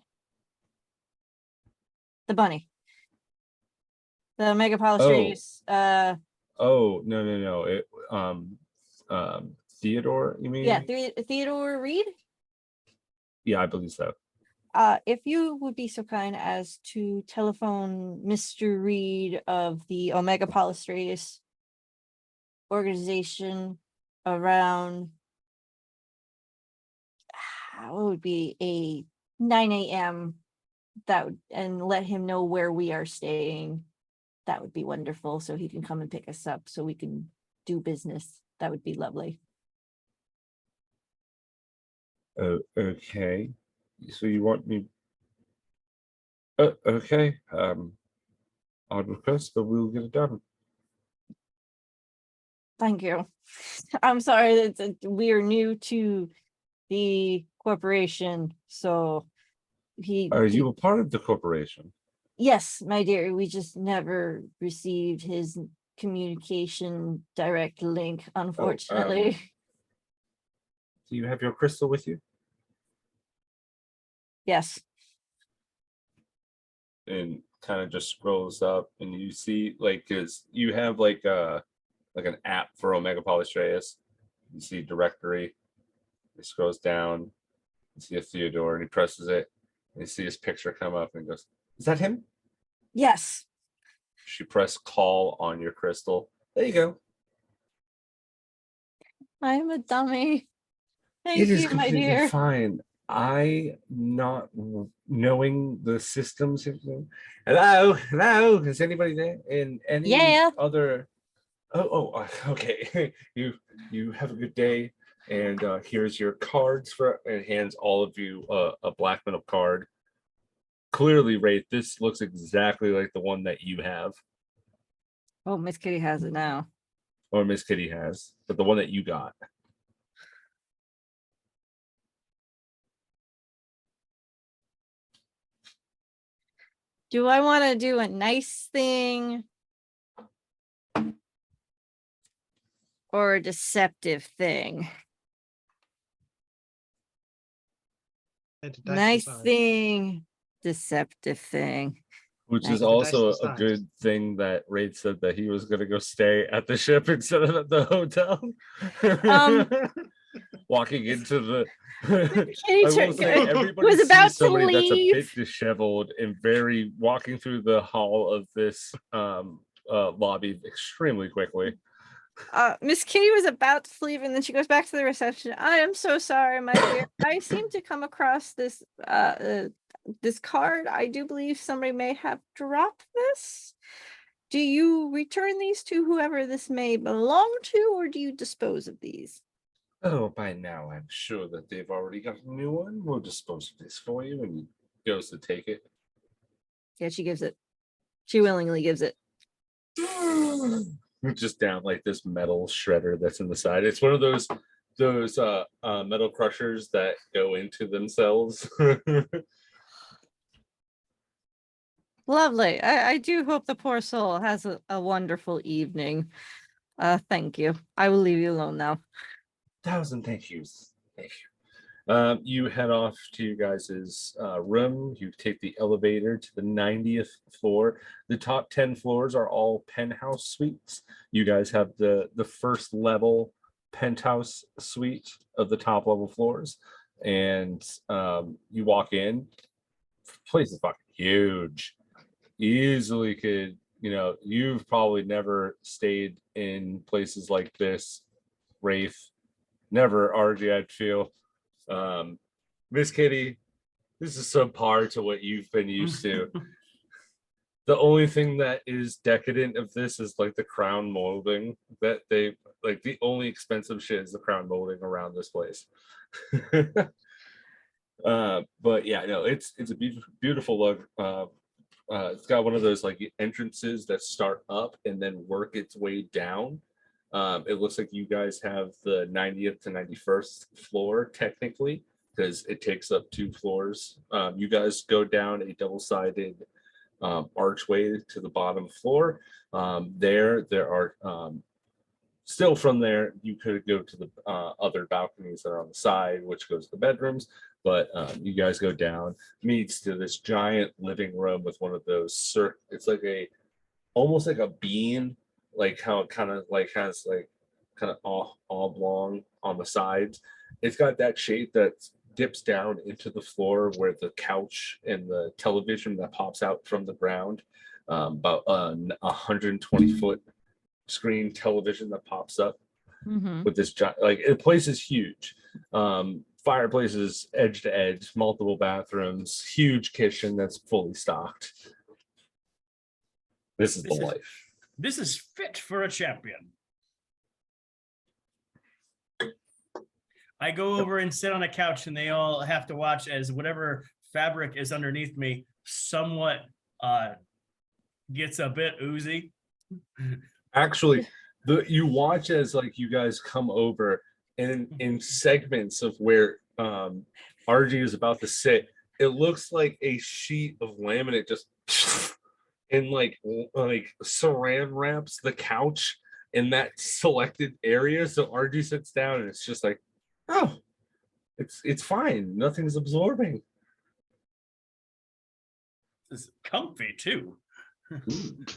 The bunny. The Megapolistratus. Oh, no. It Theodore, you mean? Yeah, Theodore Reed. Yeah, I believe so. If you would be so kind as to telephone Mr. Reed of the Omega Polystratus organization around what would be a 9 a.m. and let him know where we are staying. That would be wonderful, so he can come and pick us up so we can do business. That would be lovely. Okay. So you want me? Okay. I'll request, but we'll get it done. Thank you. I'm sorry that we are new to the corporation, so Are you a part of the corporation? yes, my dear, we just never received his communication direct link, unfortunately. Do you have your crystal with you? Yes. And kind of just scrolls up, and you see, like, because you have like an app for Omega Polystratus. You see directory. It scrolls down. You see a Theodore, and he presses it. And you see his picture come up, and goes, "Is that him?" Yes. She press call on your crystal. There you go. I'm a dummy. Thank It is you, my completely dear. fine. I not knowing the systems. Hello. Is anybody there? And any Yeah. other? Okay. You have a good day. And here's your cards for. And hands all of you a black metal card. Clearly, Wraith, this looks exactly like the one that you have, Oh, Miss Kitty has it now. or Miss Kitty has, but the one that you got. Do I want to do a nice thing or a deceptive thing? Let the dice Nice decide. thing, deceptive thing. Which Nice. is The dice also a decides. good thing that Raid said that he was going to go stay at the ship instead of at the hotel. Walking into the. Kitty I will say everybody was about sees to somebody that's a bit leave. disheveled and very walking through the hall of this lobby extremely quickly. Miss Kitty was about to leave, and then she goes back to the reception. I am so sorry, my dear. I seem to come across this this card. I do believe somebody may have dropped this. Do you return these to whoever this may belong to, or do you dispose of these? Oh, by now I'm sure that they've already got a new one. We'll dispose of this for you. And he goes to take it. Yeah, she gives it. She willingly gives it. Just down like this metal shredder that's in the side. It's one of those metal crushers that go into themselves. Lovely. I do hope the poor soul has a wonderful evening. Thank you. I will leave you alone now. 1,000 thank yous. Thank you. You head off to you guys' room. You take the elevator to the 90th floor. The top 10 floors are all penthouse suites. You guys have the first level penthouse suite of the top level floors. And you walk in. Place is fucking huge. Easily could, you've probably never stayed in places like this, Wraith. Never, RG, I'd feel. Miss Kitty, this is subpar to what you've been used to. The only thing that is decadent of this is like the crown molding that they like. The only expensive shit is the crown molding around this place. But yeah, no, it's a beautiful look. It's got one of those like entrances that start up and then work its way down. It looks like you guys have the 90th to 91st floor technically, because it takes up 2 floors. You guys go down a double-sided archway to the bottom floor. There are still from there, you could go to the other balconies that are on the side, which goes to the bedrooms. But you guys go down, meets to this giant living room with one of those. It's like almost like a bean, like how it kind of like has like kind of oblong on the sides. It's got that shape that dips down into the floor where the couch and the television that pops out from the ground. About a 120-foot screen television that pops up Mhm. with this giant, like the place is huge. Fireplaces edge to edge, multiple bathrooms, huge kitchen that's fully stocked. This is the life. This is fit for a champion. I go over and sit on a couch, and they all have to watch as whatever fabric is underneath me somewhat gets a bit oozy. Actually, you watch as like you guys come over, and in segments of where RG is about to sit, it looks like a sheet of laminate just and like saran wraps the couch in that selected area. So RG sits down, and it's just like, oh, it's fine. Nothing's absorbing. It's comfy too.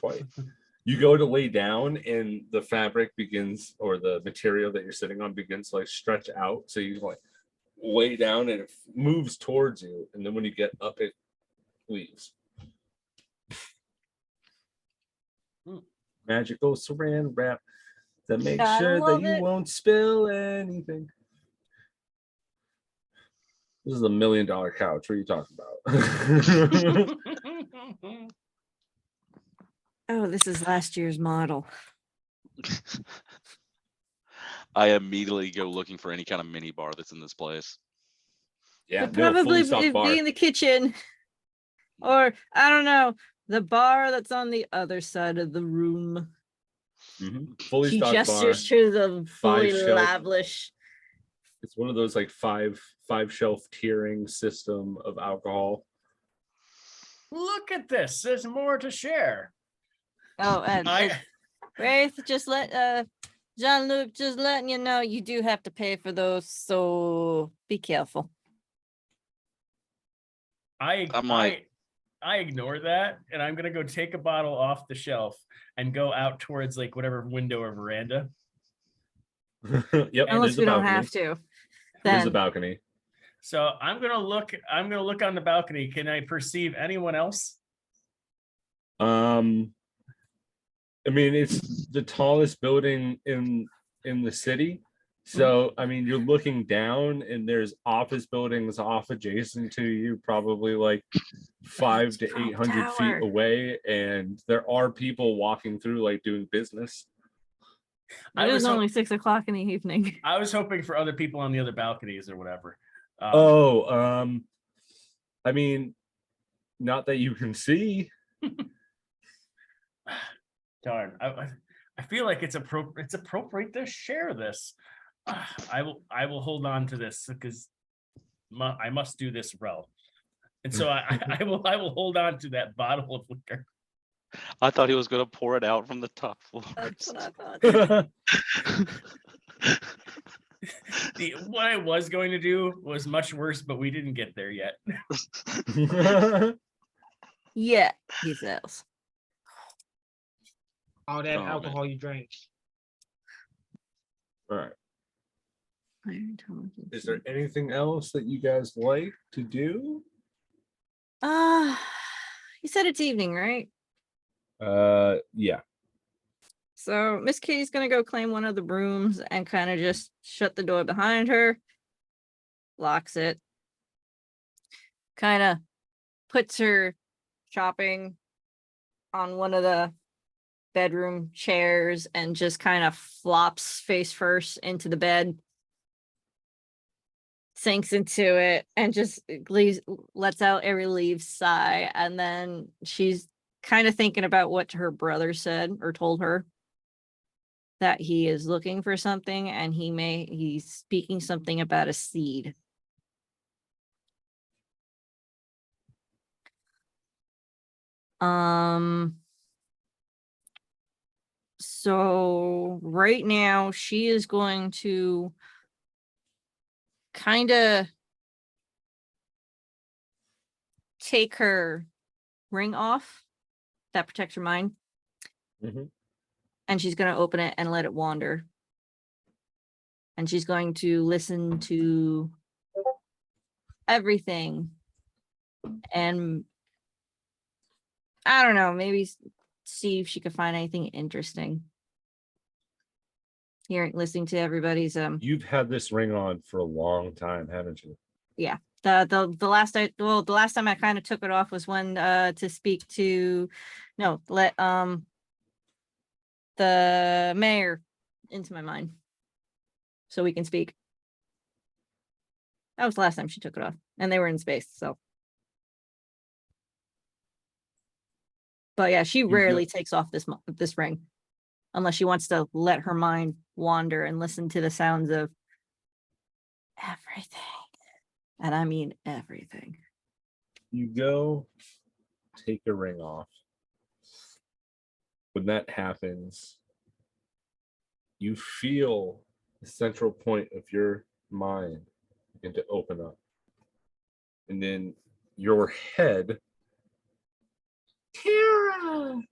Quite. You go to lay down, and the fabric begins, or the material that you're sitting on begins to like stretch out. So you like lay down, and it moves towards you, and then when you get up, it leaves. Magical saran wrap to make Gotta sure that love you it. won't spill anything. This is $1 million couch. What are you talking about? Oh, this is last year's model. I immediately go looking for any kind of mini bar that's in this place. Yeah, Could no, probably fully stocked bar. be in the kitchen, or I don't know, the bar that's on the other side of the room. Fully He stocked bar. gestures to the fully 5-shelf. lavish. It's one of those like five shelf tiering system of alcohol. Look at this. There's more to share. Oh, and Wraith, just let Jean-Luc, just letting you know you do have to pay for those, so be careful. I'm like- I ignore that, and I'm gonna go take a bottle off the shelf and go out towards like whatever window or veranda. Yep, Unless there's we a don't balcony. have to. There's a Then balcony. So I'm gonna look on the balcony. Can I perceive anyone else? I mean, it's the tallest building in the city. So, I mean, you're looking down, and there's office buildings off adjacent to you, probably like 500 to Trump 800 feet Tower. away, and there are people walking through, like doing business. I it was is ho- only 6 o'clock in the evening. I was hoping for other people on the other balconies or whatever. I mean, not that you can see. Darn, I feel like it's appropriate to share this. I will hold on to this because I must do this well, and so I will hold on to that bottle of liquor. I thought he was going to pour it out from the top floor. That's what I thought. What I was going to do was much worse, but we didn't get there yet. Yeah, he says. All that Oh, man. alcohol you drank. All right. Higher intelligence. Is there anything else that you guys like to do? You said it's evening, right? Yeah. So Miss Kitty's gonna go claim one of the rooms and kind of just shut the door behind her, locks it, kind of puts her shopping on one of the bedroom chairs and just kind of flops face first into the bed, sinks into it, and just lets out a relieved sigh. And then she's kind of thinking about what her brother said or told her, that he is looking for something, and he's speaking something about a seed. So right now she is going to kind of take her ring off that protects her mind. Mhm. And she's going to open it and let it wander. And she's going to listen to everything. And I don't know, maybe see if she could find anything interesting. Listening to everybody's You've had this ring on for a long time, haven't you? yeah. The last time I kind of took it off was when to speak to let the mayor into my mind so we can speak. That was the last time she took it off, and they were in space. So, but yeah, she rarely takes off this ring unless she wants to let her mind wander and listen to the sounds of everything, and I mean everything. You go take your ring off. When that happens, you feel the central point of your mind begin to open up. And then your head, Tara,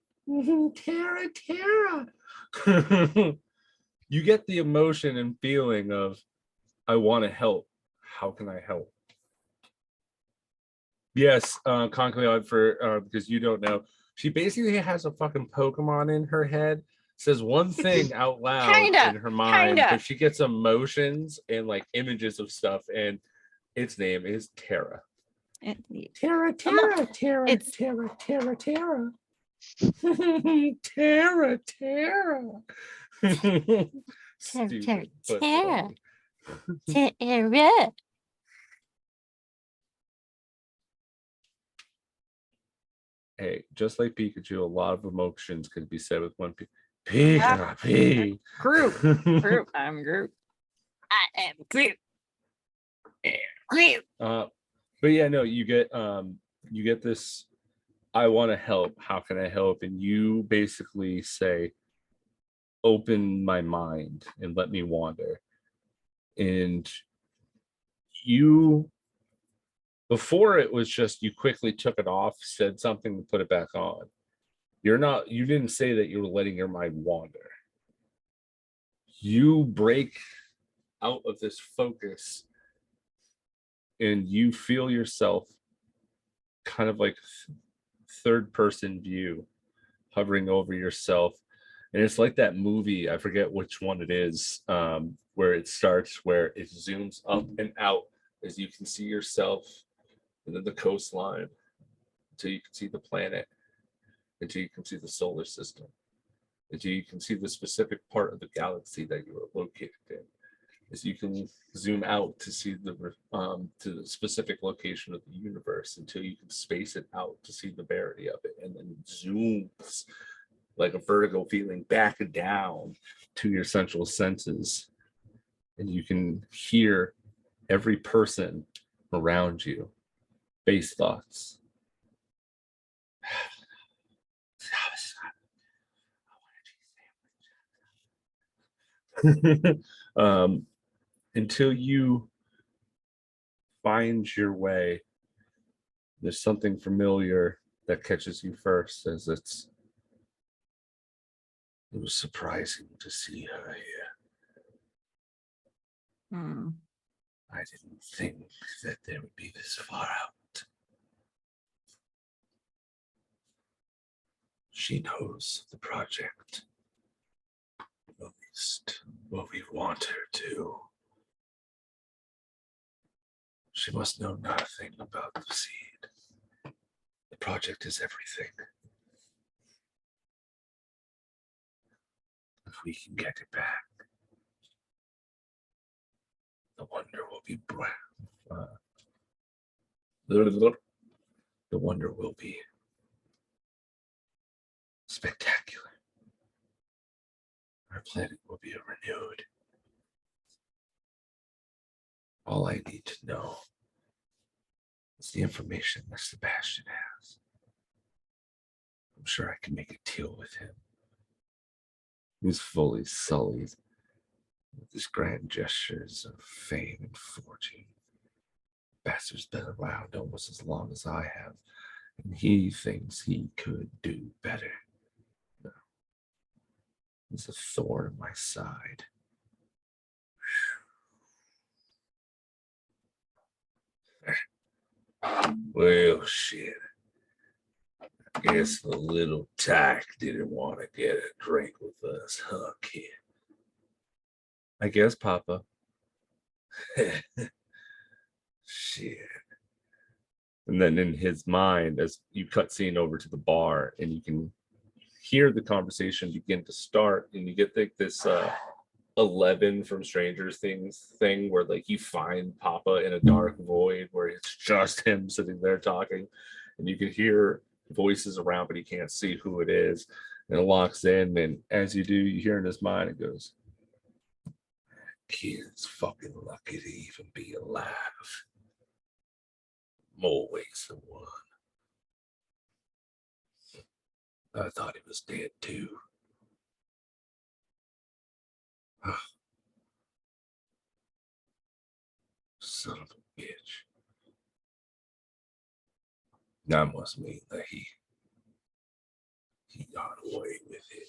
Tara. You get the emotion and feeling of, I want to help. How can I help? Yes, Conclave, for because you don't know, she basically has a fucking Pokemon in her head, says one thing out loud in her mind, but she gets emotions and like images of stuff, and its name is Tara. Tara. Tara. Tara. Stupid, but funny. Tara. Hey, just like Pikachu, a lot of emotions could be said with one Pikachu. Groot. I'm Groot. I am Groot. Groot. But yeah, no, you get this, I want to help. How can I help? And you basically say, open my mind and let me wander. And you, before it was just you quickly took it off, said something to put it back on. You didn't say that you were letting your mind wander. You break out of this focus and you feel yourself kind of like third person view hovering over yourself. And it's like that movie, I forget which one it is, where it starts, where it zooms up and out as you can see yourself, and then the coastline, until you can see the planet, until you can see the solar system, until you can see the specific part of the galaxy that you are located in. As you can zoom out to see to the specific location of the universe, until you can space it out to see the verity of it, and then zooms like a vertigo feeling back and down to your central senses, and you can hear every person around you. Base thoughts. Until you find your way, there's something familiar that catches you first, as it was surprising to see her here. I didn't think that they would be this far out. She knows the project, at least what we want her to. She must know nothing about the seed. The project is everything. If we can get it back, the wonder will be bright. The wonder will be spectacular. Our planet will be renewed. All I need to know is the information that Sebastian has. I'm sure I can make a deal with him. He's fully sullied with his grand gestures of fame and fortune. Bastard's been around almost as long as I have, and he thinks he could do better. No. He's a thorn in my side. Well, shit. I guess the little tyke didn't want to get a drink with us, huh, kid? I guess, Papa. Shit. And then in his mind, as you cut scene over to the bar, and you can hear the conversation begin to start, and you get like this 11 from Stranger Things thing where like you find Papa in a dark void where it's just him sitting there talking, and you can hear voices around, but he can't see who it is. And it locks in, and as you do, you hear in his mind, it goes, "Kid's fucking lucky to even be alive. More ways than one. I thought he was dead too." Son of a bitch. That must mean that he got away with it.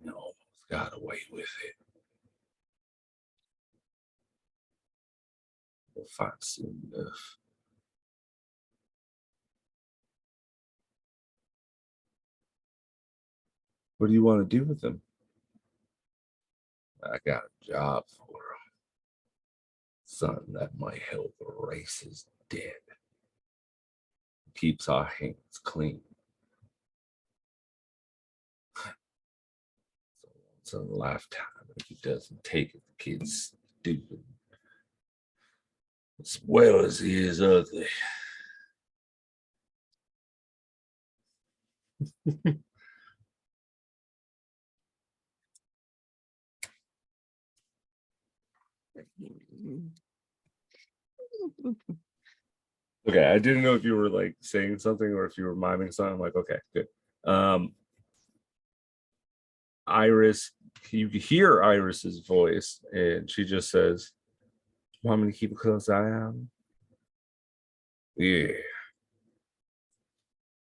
He almost got away with it. We'll find soon enough. What do you want to do with him? I got a job for him. Something that might help erase his debt. Keeps our hands clean. So once in a lifetime, if he doesn't take it, the kid's stupid. As well as he is ugly. Okay, I didn't know if you were like saying something or if you were miming something. I'm like, okay, good. Iris, you hear Iris's voice, and she just says, "Want me to keep a close eye on? Yeah.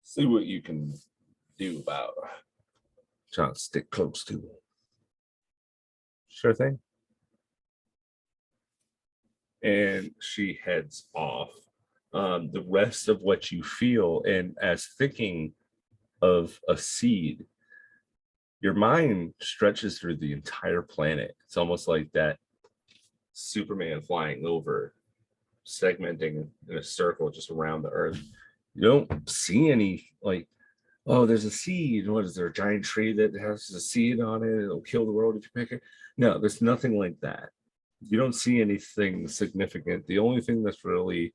See what you can do about trying to stick close to him." Sure thing. And she heads off. The rest of what you feel, and as thinking of a seed, your mind stretches through the entire planet. It's almost like that Superman flying over, segmenting in a circle just around the earth. You don't see any like, oh, there's a seed. What is there? A giant tree that has a seed on it? It'll kill the world if you pick it. No, there's nothing like that. You don't see anything significant. The only thing that's really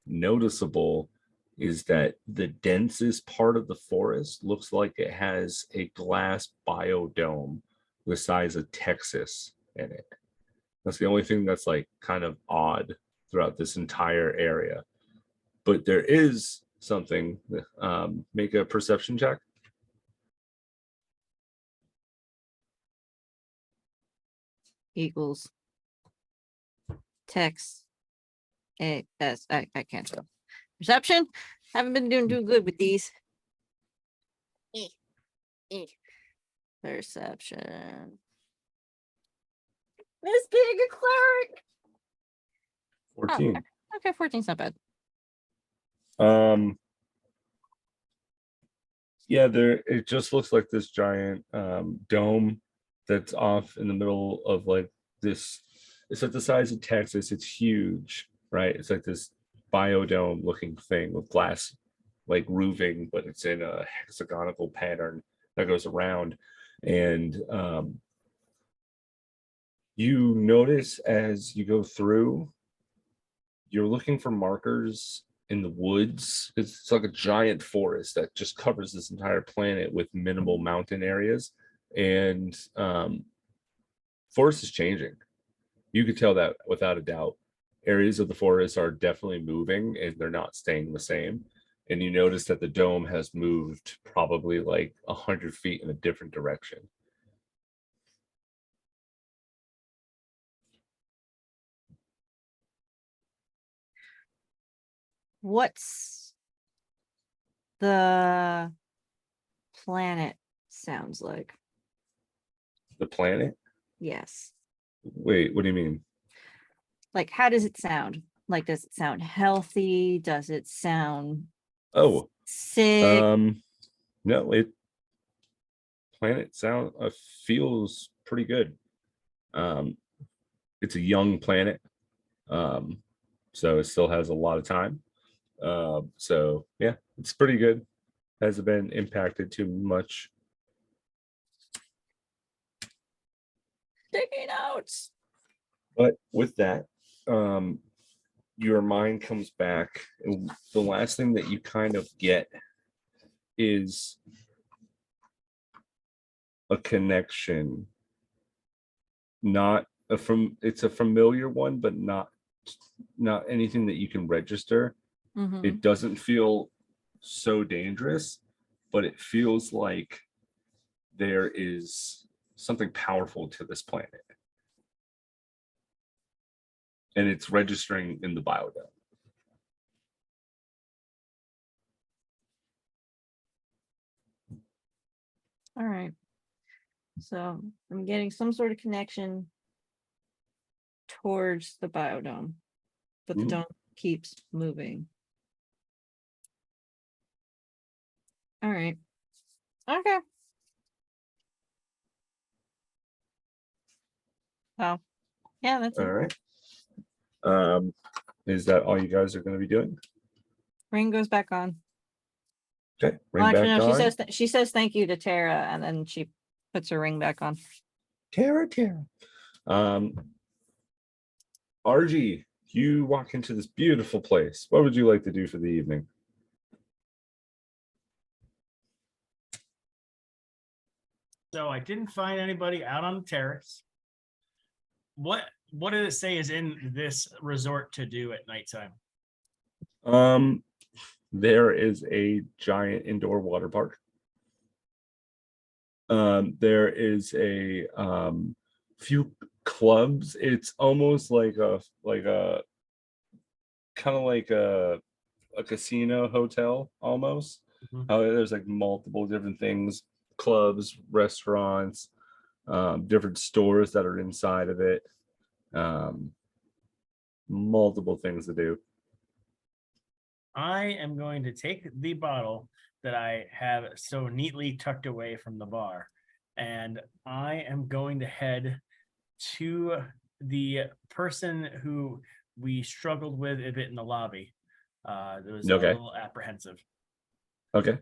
noticeable is that the densest part of the forest looks like it has a glass biodome the size of Texas in it. That's the only thing that's like kind of odd throughout this entire area. But there is something. Make a perception check. Equals text. I can't spell. Perception? Haven't been doing too good with these. Perception. Miss being a cleric. 14. Okay, 14's not bad. Yeah, it just looks like this giant dome that's off in the middle of like this. It's like the size of Texas. It's huge, right? It's like this biodome looking thing with glass like roofing, but it's in a hexagonal pattern that goes around. And you notice as you go through, you're looking for markers in the woods. It's like a giant forest that just covers this entire planet with minimal mountain areas. And forest is changing. You could tell that without a doubt. Areas of the forest are definitely moving and they're not staying the same. And you notice that the dome has moved probably like 100 feet in a different direction. What's the planet sounds like? The planet? Yes. Wait, what do you mean? Like, how does it sound? Like, does it sound healthy? Does it sound Oh, sick? no, it planet sound feels pretty good. It's a young planet, so it still has a lot of time. So yeah, it's pretty good. Hasn't been impacted too much. Sticky notes. But with that, your mind comes back, and the last thing that you kind of get is a connection. Not it's a familiar one, but not anything that you can register. Mhm. It doesn't feel so dangerous, but it feels like there is something powerful to this planet. And it's registering in the biodome. All right. So I'm getting some sort of connection towards the biodome, but the Mhm. dome keeps moving. All right. Okay. Oh, yeah, that's All it. right. Is that all you guys are going to be doing? Ring goes back on. Okay, Well, ring actually, back no, on. she says thank you to Tara, and then she puts her ring back on. Tara. RG, you walk into this beautiful place. What would you like to do for the evening? So I didn't find anybody out on the terrace. What did it say is in this resort to do at nighttime? There is a giant indoor water park. There is a few clubs. It's almost like a kind of like a casino hotel almost. Mhm. There's like multiple different things, clubs, restaurants, different stores that are inside of it. Multiple things to do. I am going to take the bottle that I have so neatly tucked away from the bar, and I am going to head to the person who we struggled with a bit in the lobby. That was a Okay. little apprehensive. Okay.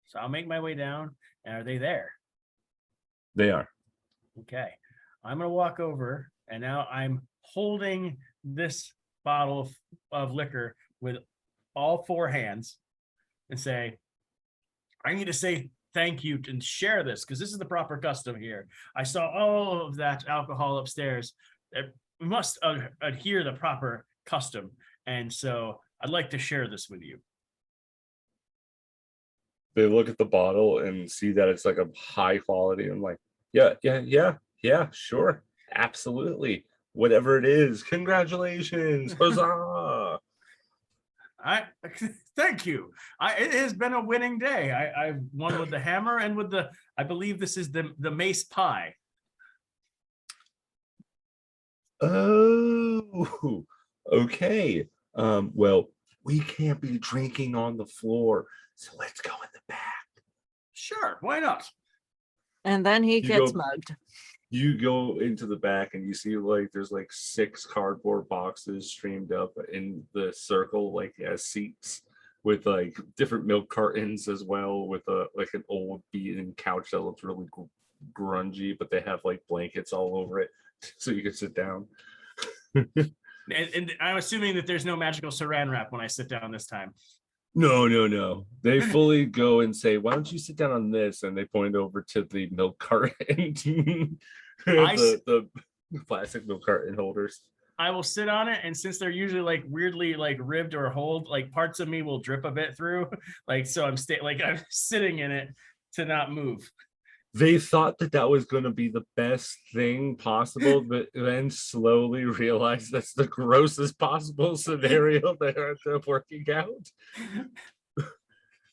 So I'll make my way down. And are they there? They are. Okay. I'm going to walk over, and now I'm holding this bottle of liquor with all four hands and say, I need to say thank you and share this because this is the proper custom here. I saw all of that alcohol upstairs. We must adhere the proper custom. And so I'd like to share this with you. They look at the bottle and see that it's like a high quality. I'm like, yeah, sure, absolutely. Whatever it is, congratulations, huzzah! I thank you. It has been a winning day. I've won with the hammer and with the. I believe this is the mace pie. Oh, okay. Well, we can't be drinking on the floor, so let's go in the back. Sure, why not? And then he You gets go- mugged. You go into the back and you see like there's like 6 cardboard boxes streamed up in the circle, like as seats with like different milk cartons as well, with a like an old beaten couch that looks really grungy, but they have like blankets all over it so you can sit down. And I'm assuming that there's no magical saran wrap when I sit down this time. No. They fully go and say, "Why don't you sit down on this?" And they point over to the milk carton, the plastic milk carton holders. I will sit on it, and since they're usually like weirdly like ribbed or hold, like parts of me will drip a bit through. Like so, I'm sitting in it to not move. They thought that was going to be the best thing possible, but then slowly realized that's the grossest possible scenario they're working out.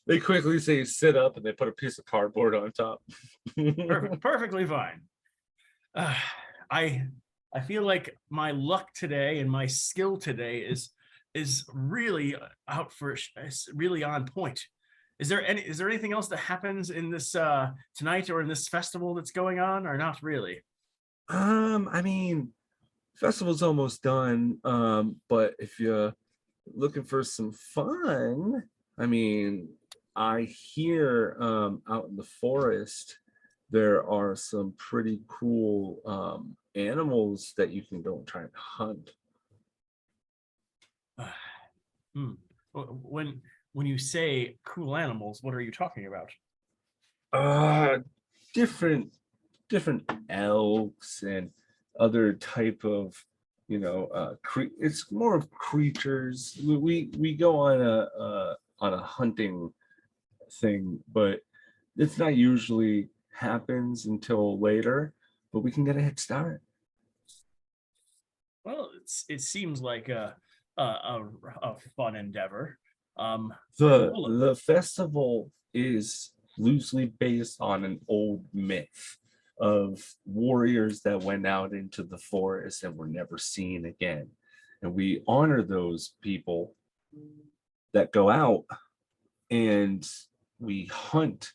They quickly say sit up, and they put a piece of cardboard on top. Perfectly fine. I feel like my luck today and my skill today is really out for is really on point. Is there anything else that happens in this tonight or in this festival that's going on, or not really? I mean, festival's almost done. But if you're looking for some fun, I mean, I hear out in the forest there are some pretty cool animals that you can go and try and hunt. When you say cool animals, what are you talking about? Different elks and other type of, it's more of creatures. We go on a hunting thing, but it's not usually happens until later, but we can get a head start. Well, it seems like a fun endeavor. The festival is loosely based on an old myth of warriors that went out into the forest and were never seen again. And we honor those people that go out, and we hunt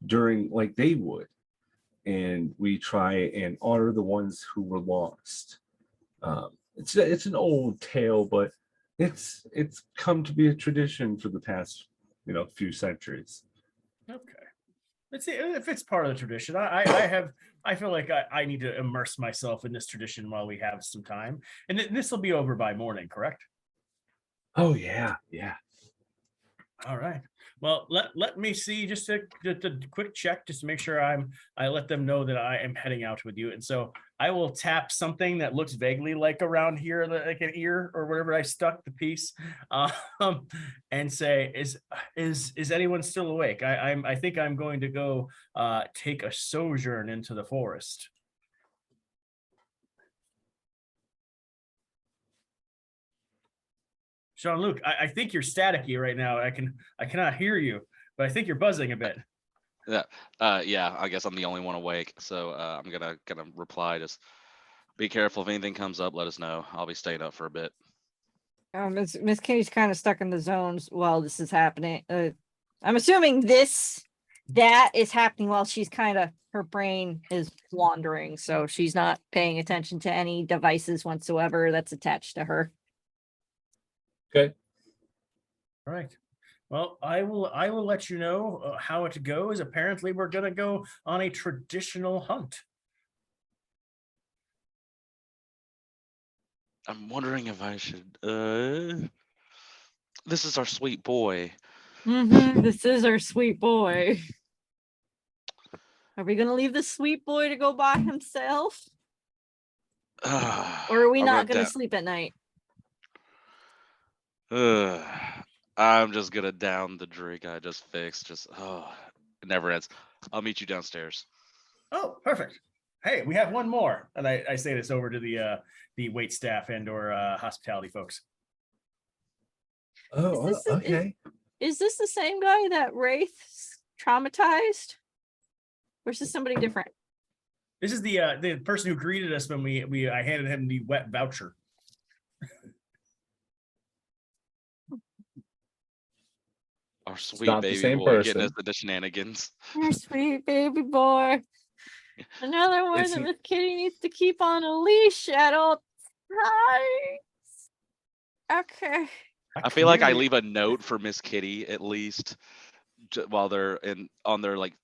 during like they would. And we try and honor the ones who were lost. It's an old tale, but it's come to be a tradition for the past few centuries. Okay, let's see if it's part of the tradition. I feel like I need to immerse myself in this tradition while we have some time, and this will be over by morning, correct? Oh yeah. All right. Well, let me see, just a quick check, just to make sure I let them know that I am heading out with you. And so I will tap something that looks vaguely like around here, like an ear or whatever I stuck the piece, and say, is anyone still awake? I think I'm going to go take a sojourn into the forest. Jean-Luc, I think you're staticky right now. I cannot hear you, but I think you're buzzing a bit. Yeah, I guess I'm the only one awake, so I'm gonna reply. Just be careful if anything comes up. Let us know. I'll be staying up for a bit. Miss Kitty's kind of stuck in the zones while this is happening. I'm assuming that is happening while she's her brain is wandering, so she's not paying attention to any devices whatsoever that's attached to her. Okay. All right. Well, I will let you know how it goes. Apparently, we're gonna go on a traditional hunt. I'm wondering if I should. This is our sweet boy. This is our sweet boy. Are we gonna leave the sweet boy to go by himself, or are we not gonna sleep at night? I'm just gonna down the drink I just fixed. It never ends. I'll meet you downstairs. Oh, perfect. Hey, we have one more, and I say this over to the wait staff and or hospitality folks. Oh, okay. Is this the same guy that Wraith traumatized, or is this somebody different? This is the person who greeted us when I handed him the wet voucher. Our sweet baby boy getting us the shenanigans. Our sweet baby boy. Another one that Miss Kitty needs to keep on a leash at all times. Okay. I feel like I clearly- leave a note for Miss Kitty at least while they're on their like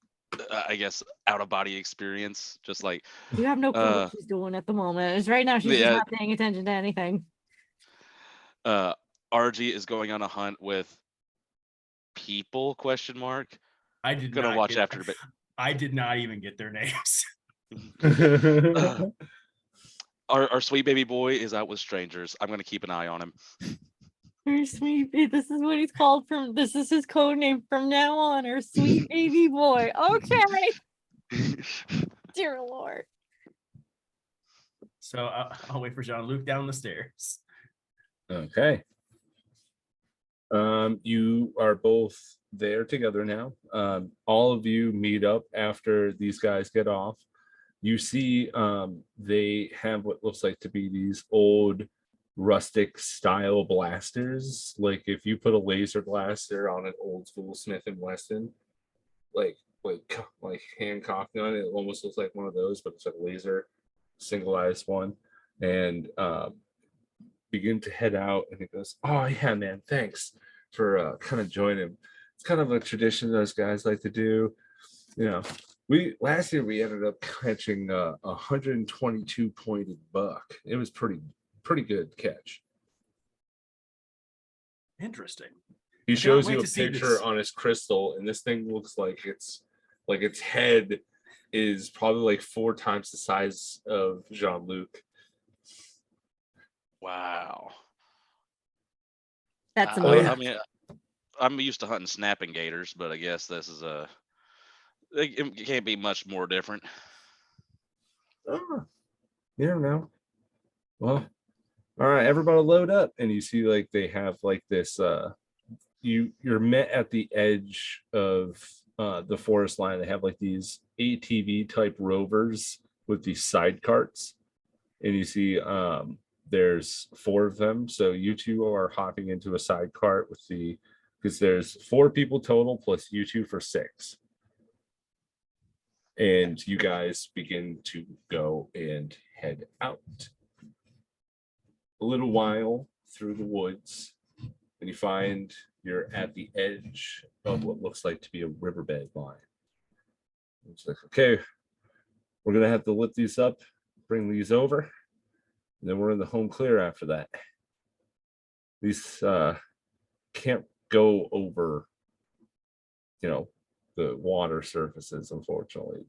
I guess out of body experience. Just like You have no clue uh what she's doing at the moment. It's right now she's just yeah, not paying attention to anything. RG is going on a hunt with people question mark. I did Gonna not watch get- after a bit. I did not even get their names. Our sweet baby boy is out with strangers. I'm gonna keep an eye on him. Our sweet this is what he's called from this is his code name from now on, our sweet baby boy. Okay. Dear Lord. So I'll wait for Jean-Luc down the stairs. Okay. You are both there together now. All of you meet up after these guys get off. You see, they have what looks like to be these old rustic style blasters. Like if you put a laser blaster on an old school Smith and Wesson, like hand cocked on it, it almost looks like one of those, but it's a laser singleized one. And begin to head out, and it goes, oh yeah, man, thanks for kind of joining. It's kind of a tradition those guys like to do. You know, we last year we ended up catching a 122 pointed buck. It was pretty good catch. Interesting. He I cannot shows wait you a to see picture this. on his crystal, and this thing looks like its head is probably like 4 times the size of Jean-Luc. Wow. That's Oh, amazing. yeah. I mean, I'm used to hunting snapping gators, but I guess this is it can't be much more different. Oh, you don't know. Well, all right, everybody load up, and you see like they have like this you're met at the edge of the forest line. They have like these ATV type rovers with these side carts, and you see there's 4 of them. So you two are hopping into a side cart with because there's 4 people total plus you two for 6. And you guys begin to go and head out. A little while through the woods, and you find you're at the edge of what looks like to be a riverbed line. It's like, okay, we're gonna have to lift these up, bring these over, and then we're in the home clear after that. These can't go over, the water surfaces, unfortunately,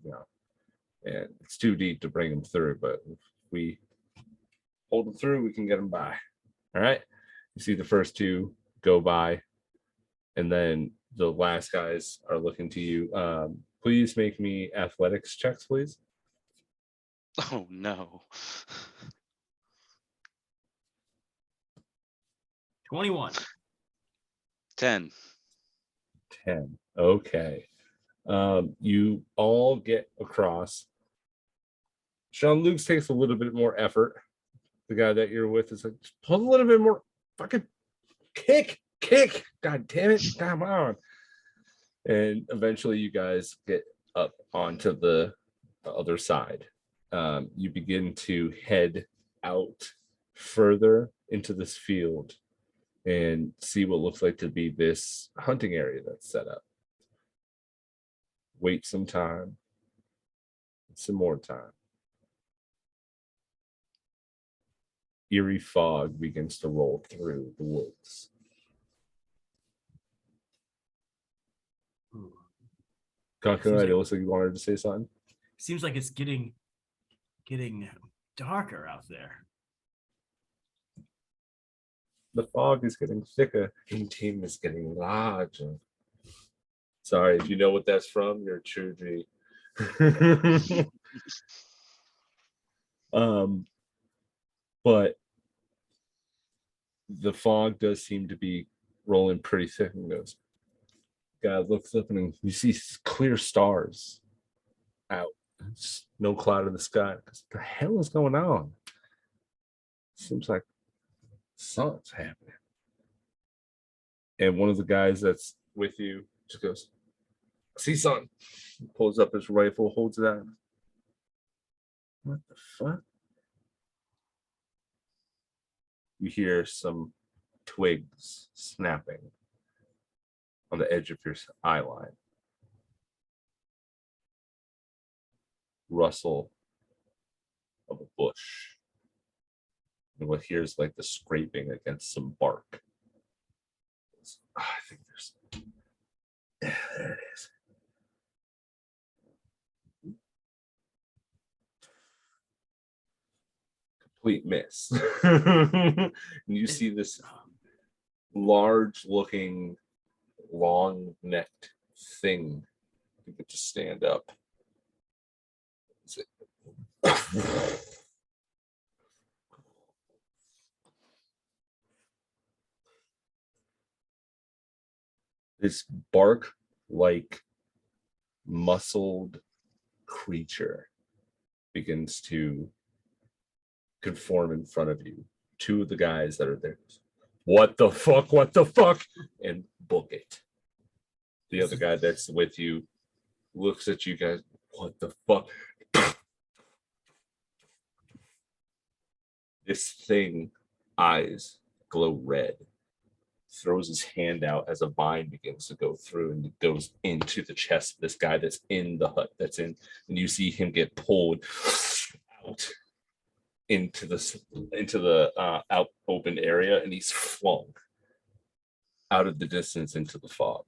and it's too deep to bring them through, but if we hold them through, we can get them by. All right. You see the first 2 go by, and then the last guys are looking to you. Please make me athletics checks, please. Oh no. 21. 10. 10. Okay. You all get across. Jean-Luc takes a little bit more effort. The guy that you're with is like, just pull a little bit more, fucking kick. God damn it. Come on. And eventually you guys get up onto the other side. You begin to head out further into this field and see what looks like to be this hunting area that's set up. Wait some time, some more time. Eerie fog begins to roll through the woods. Kakunai, it looks like you wanted to say something. Seems like it's getting darker out there. The fog is getting thicker and team is getting larger. Sorry, if you know what that's from, you're a true G. But the fog does seem to be rolling pretty thick, and goes. Guy looks up and you see clear stars out. It's no cloud in the sky. What the hell is going on? Seems like something's happening. And one of the guys that's with you just goes, I see something. He pulls up his rifle, holds it out. What the fuck? You hear some twigs snapping on the edge of your eye line. Rustle of a bush. And what here's like the scraping against some bark. I think there's. Yeah, there it is. Complete miss. And you see this large looking, long necked thing. You could just stand up. This bark like muscled creature begins to conform in front of you. Two of the guys that are there. What the fuck? What the fuck? And book it. The other guy that's with you looks at you guys. What the fuck? This thing, eyes glow red, throws his hand out as a vine begins to go through and it goes into the chest of this guy that's in the hut that's in, and you see him get pulled out into the out open area, and he's flung out of the distance into the fog.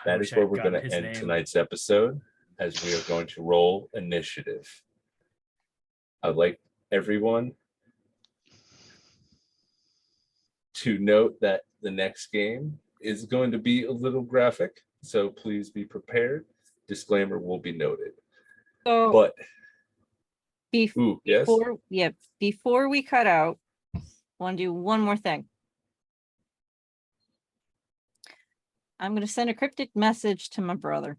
That is where we're going to end tonight's episode, as we are going to roll initiative. I'd like everyone to note that the next game is going to be a little graphic, so please be prepared. Disclaimer will be noted. So But yes, before we cut out, I want to do one more thing. I'm going to send a cryptic message to my brother.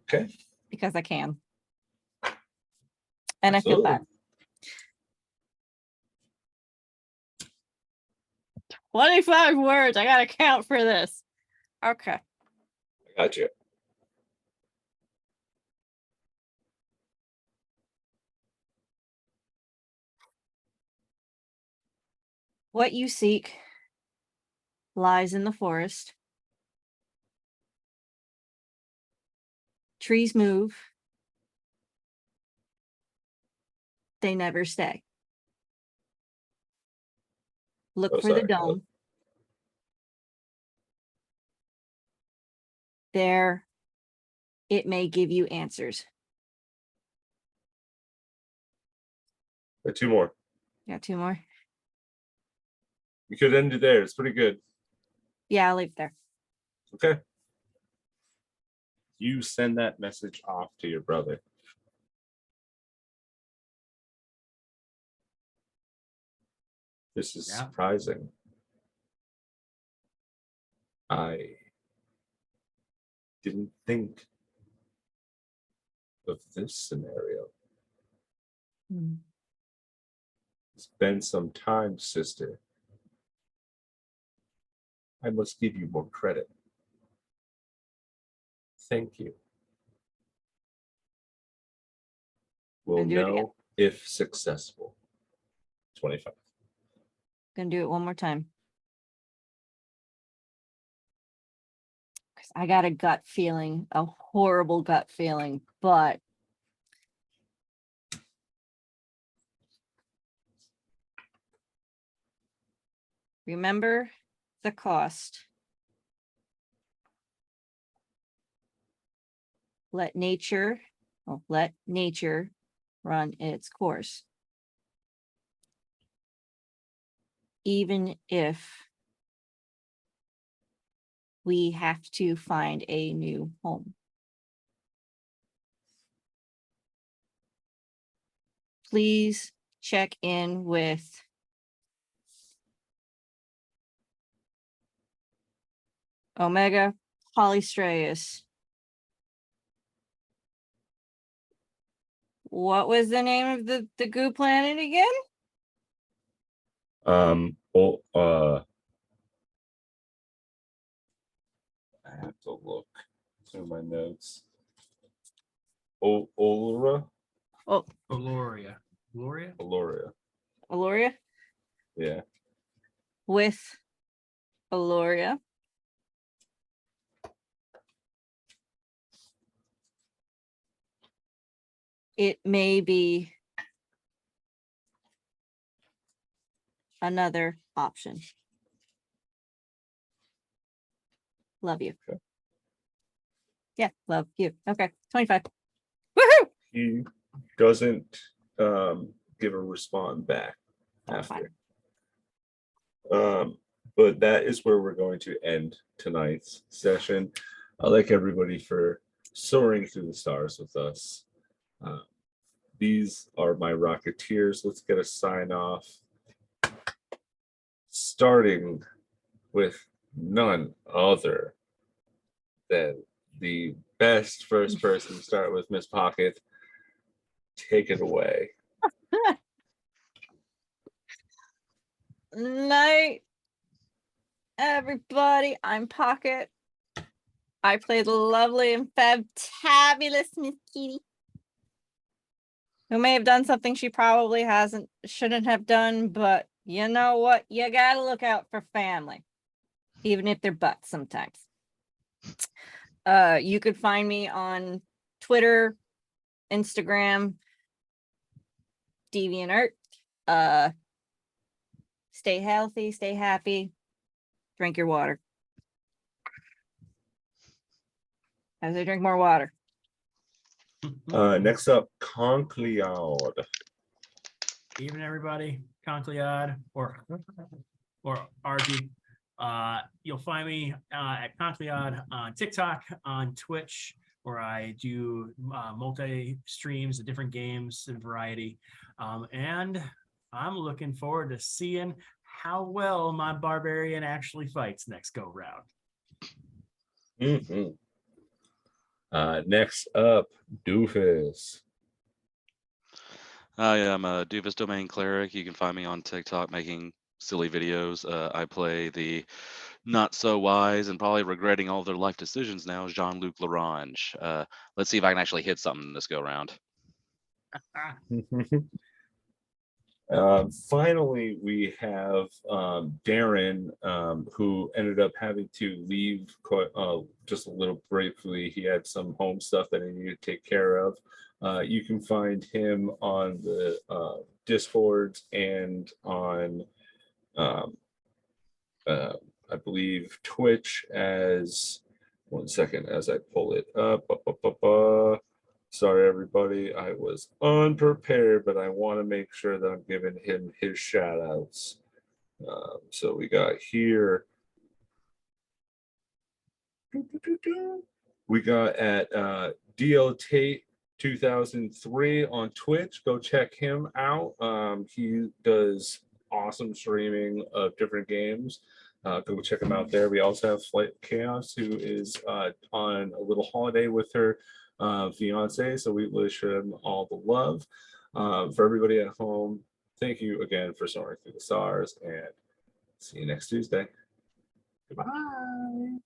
Okay. Because I can. And Absolutely. I feel bad. 25 words. I gotta count for this. Okay. I got you. What you seek lies in the forest. Trees move. They never stay. Look for the dome. There, it may give you answers. Two more. Got two more. You could end it there. It's pretty good. Yeah, I'll leave it there. Okay. You send that message off to your brother. This is surprising. I didn't think of this scenario. It's been some time, sister. I must give you more credit. Thank you. We'll know if successful. 25. Gonna do it one more time. Because I got a gut feeling, a horrible gut feeling, but remember the cost. Let nature run its course. Even if we have to find a new home. Please check in with Omega Polystraeus. What was the name of the goo planet again? I have to look through my notes. Olora? Aloria. Gloria? Aloria. Aloria Yeah. with Aloria. It may be another option. Love you. Okay. Yeah, love you. Okay, 25. Woohoo! He doesn't give a respond back That's fine. after. But that is where we're going to end tonight's session. I'd like everybody for soaring through the stars with us. These are my Rocketeers. Let's get a sign off. Starting with none other than the best first person to start with, Miss Pocket. Take it away. Night, everybody. I'm Pocket. I play the lovely and fabulous Miss Kitty, who may have done something she probably shouldn't have done, but you know what? You gotta look out for family, even if they're butts sometimes. You could find me on Twitter, Instagram, DeviantArt. Stay healthy, stay happy, drink your water. As I drink more water. Next up, Concleod. Evening, everybody. Concleod or RG. You'll find me at Concleod on TikTok, on Twitch, where I do multi streams of different games and variety. And I'm looking forward to seeing how well my barbarian actually fights next go round. Mhm. Next up, Doofus. Hi, I'm a Duvas Domain Cleric. You can find me on TikTok making silly videos. I play the not so wise and probably regretting all of their life decisions now, Jean-Luc Larange. Let's see if I can actually hit something this go round. Finally, we have Darren, who ended up having to leave just a little briefly. He had some home stuff that he needed to take care of. You can find him on the Discords and on, I believe, Twitch as, one second as I pull it up. Sorry, everybody. I was unprepared, but I want to make sure that I'm giving him his shout outs. So we got here. We got at DL Tate 2003 on Twitch. Go check him out. He does awesome streaming of different games. Go check him out there. We also have Flight Chaos, who is on a little holiday with her fiance. So we wish him all the love. For everybody at home, thank you again for soaring through the stars, and see you next Tuesday. Goodbye.